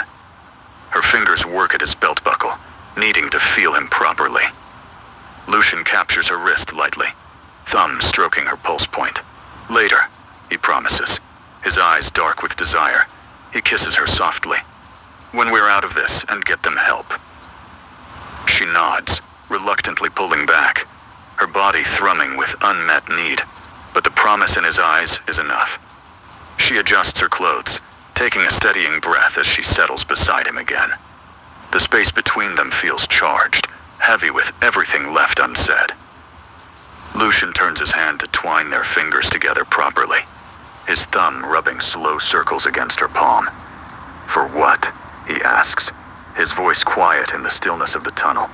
Her fingers work at his belt buckle, needing to feel him properly. Lucian captures her wrist lightly, thumb stroking her pulse point. Later, he promises, his eyes dark with desire. He kisses her softly. When we're out of this and get them help. She nods, reluctantly pulling back, her body thrumming with unmet need, but the promise in his eyes is enough. She adjusts her clothes, taking a steadying breath as she settles beside him again. The space between them feels charged, heavy with everything left unsaid. Lucian turns his hand to twine their fingers together properly, his thumb rubbing slow circles against her palm. For what? He asks, his voice quiet in the stillness of the tunnel.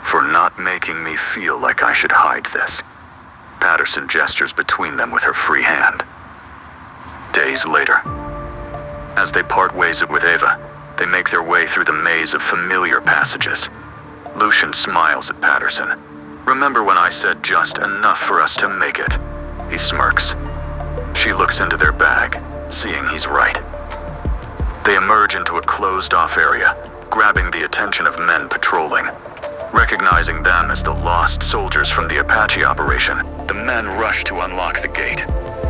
For not making me feel like I should hide this. Patterson gestures between them with her free hand. Days later. As they part ways with Eva, They make their way through the maze of familiar passages. Lucian smiles at Patterson. "Remember when I said just enough for us to make it?" He smirks. She looks into their bag, seeing he's right. They emerge into a closed-off area, grabbing the attention of men patrolling. Recognizing them as the lost soldiers from the Apache operation, the men rush to unlock the gate,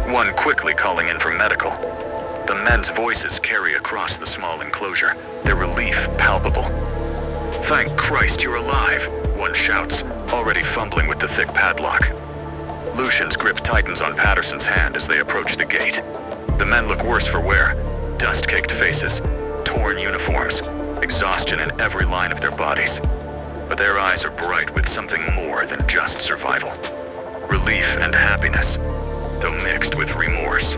one quickly calling in for medical. The men's voices carry across the small enclosure, their relief palpable. "Thank Christ you're alive," one shouts, already fumbling with the thick padlock. Lucian's grip tightens on Patterson's hand as they approach the gate. The men look worse for wear, dust-caked faces, torn uniforms, exhaustion in every line of their bodies. But their eyes are bright with something more than just survival. Relief and happiness, though mixed with remorse.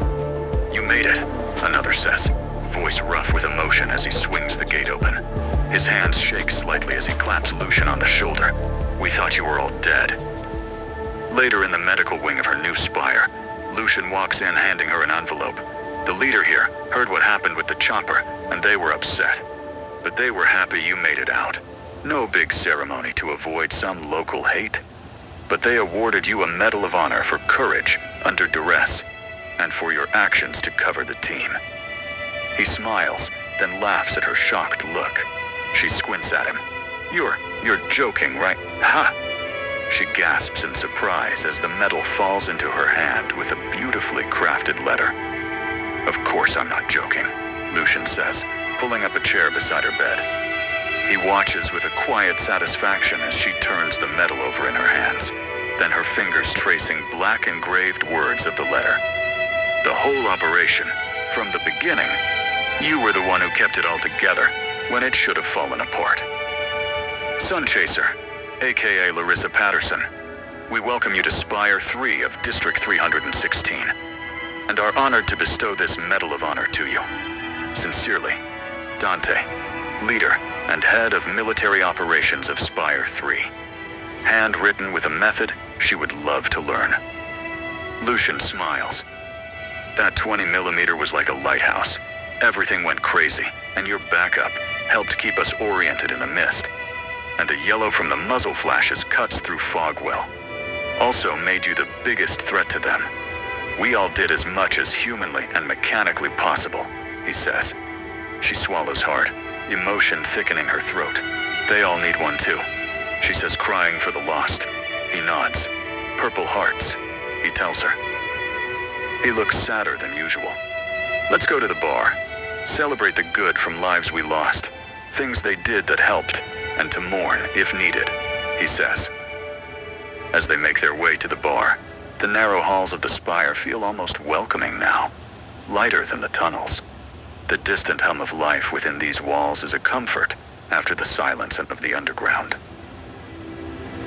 "You made it," another says, voice rough with emotion as he swings the gate open. His hands shake slightly as he claps Lucian on the shoulder. "We thought you were all dead." Later in the medical wing of her new spire, Lucian walks in handing her an envelope. "The leader here heard what happened with the chopper, and they were upset. But they were happy you made it out. No big ceremony to avoid some local hate. But they awarded you a Medal of Honor for courage under duress, and for your actions to cover the team." He smiles, then laughs at her shocked look. She squints at him. You're joking, right? Ha!" She gasps in surprise as the medal falls into her hand with a beautifully crafted letter. "Of course I'm not joking," Lucian says, pulling up a chair beside her bed. He watches with a quiet satisfaction as she turns the medal over in her hands, then her fingers tracing black engraved words of the letter. "The whole operation, from the beginning, you were the one who kept it all together when it should have fallen apart. SunChaser, aka Larissa Patterson, we welcome you to Spire 3 of District 316, and are honored to bestow this Medal of Honor to you. Sincerely, Dante, leader and head of military operations of Spire 3. Handwritten with a method she would love to learn." Lucian smiles. "That 20mm was like a lighthouse. Everything went crazy, and your backup helped keep us oriented in the mist. And the yellow from the muzzle flashes cuts through fog well. Also made you the biggest threat to them. We all did as much as humanly and mechanically possible," he says. She swallows hard, emotion thickening her throat. "They all need one too," she says, crying for the lost. He nods. "Purple hearts," he tells her. He looks sadder than usual. "Let's go to the bar. Celebrate the good from lives we lost, things they did that helped, and to mourn if needed," he says. As they make their way to the bar, the narrow halls of the spire feel almost welcoming now, lighter than the tunnels. The distant hum of life within these walls is a comfort after the silence of the underground.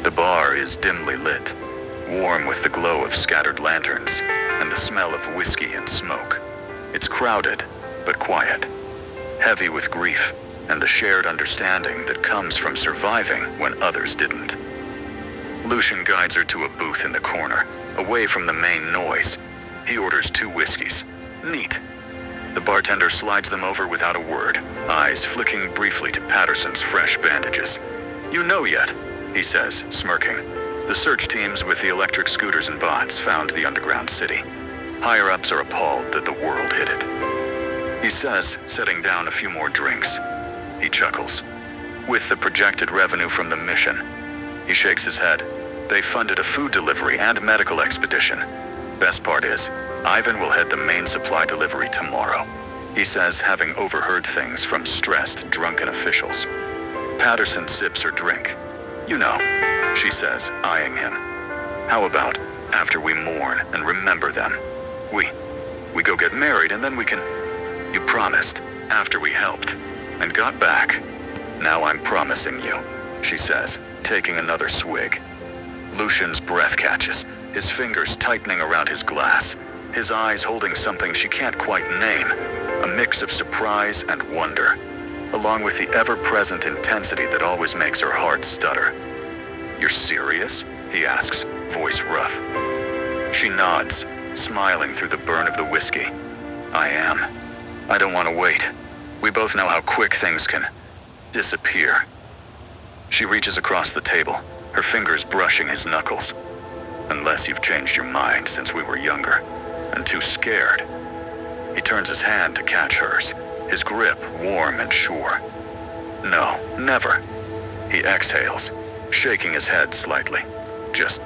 The bar is dimly lit, warm with the glow of scattered lanterns and the smell of whiskey and smoke. It's crowded, but quiet, heavy with grief and the shared understanding that comes from surviving when others didn't. Lucian guides her to a booth in the corner, away from the main noise. He orders 2 whiskeys. Neat. The bartender slides them over without a word, eyes flicking briefly to Patterson's fresh bandages. "You know yet," he says, smirking. "The search teams with the electric scooters and bots found the underground city. Higher-ups are appalled that the world hid it," he says, setting down a few more drinks. He chuckles. "With the projected revenue from the mission," he shakes his head, "they funded a food delivery and medical expedition. Best part is, Ivan will head the main supply delivery tomorrow," he says, having overheard things from stressed, drunken officials. Patterson sips her drink. "You know," she says, eyeing him. "How about after we mourn and remember them, we go get married and then we can... You promised, after we helped, and got back. Now I'm promising you," she says, taking another swig. Lucian's breath catches, his fingers tightening around his glass, his eyes holding something she can't quite name, a mix of surprise and wonder, along with the ever-present intensity that always makes her heart stutter. "You're serious?" he asks, voice rough. She nods, smiling through the burn of the whiskey. "I am. I don't want to wait. We both know how quick things can disappear. She reaches across the table, her fingers brushing his knuckles. Unless you've changed your mind since we were younger, and too scared. He turns his hand to catch hers, his grip warm and sure. No, never. He exhales, shaking his head slightly. Just,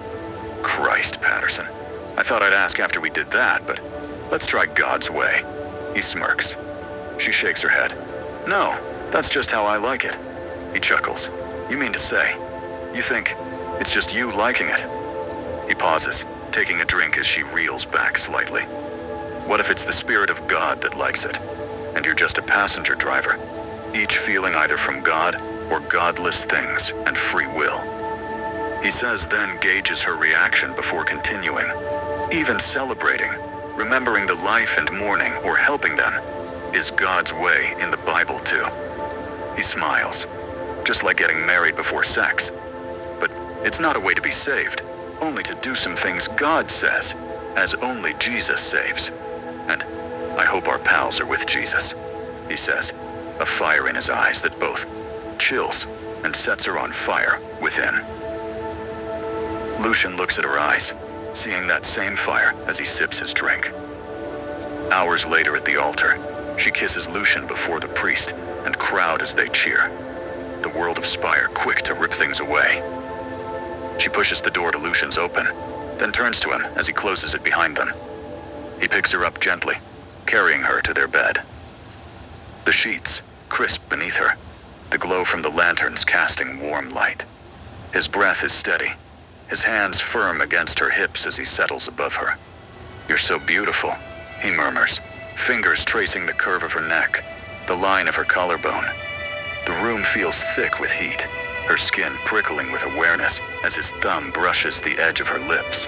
Christ, Patterson. I thought I'd ask after we did that, but let's try God's way. He smirks. She shakes her head. No, that's just how I like it. He chuckles. You mean to say, you think it's just you liking it? He pauses, taking a drink as she reels back slightly. What if it's the Spirit of God that likes it, and you're just a passenger driver, each feeling either from God or godless things and free will? He says, then gauges her reaction before continuing. Even celebrating, remembering the life and mourning or helping them, is God's way in the Bible too. He smiles, just like getting married before sex. But it's not a way to be saved, only to do some things God says, as only Jesus saves. And I hope our pals are with Jesus, he says, a fire in his eyes that both chills and sets her on fire within. Lucian looks at her eyes, seeing that same fire as he sips his drink. Hours later at the altar, she kisses Lucian before the priest and crowd as they cheer. The world of Spire quick to rip things away. She pushes the door to Lucian's open, then turns to him as he closes it behind them. He picks her up gently, carrying her to their bed. The sheets, crisp beneath her, the glow from the lanterns casting warm light. His breath is steady, his hands firm against her hips as he settles above her. You're so beautiful, he murmurs, fingers tracing the curve of her neck, the line of her collarbone. The room feels thick with heat, her skin prickling with awareness as his thumb brushes the edge of her lips.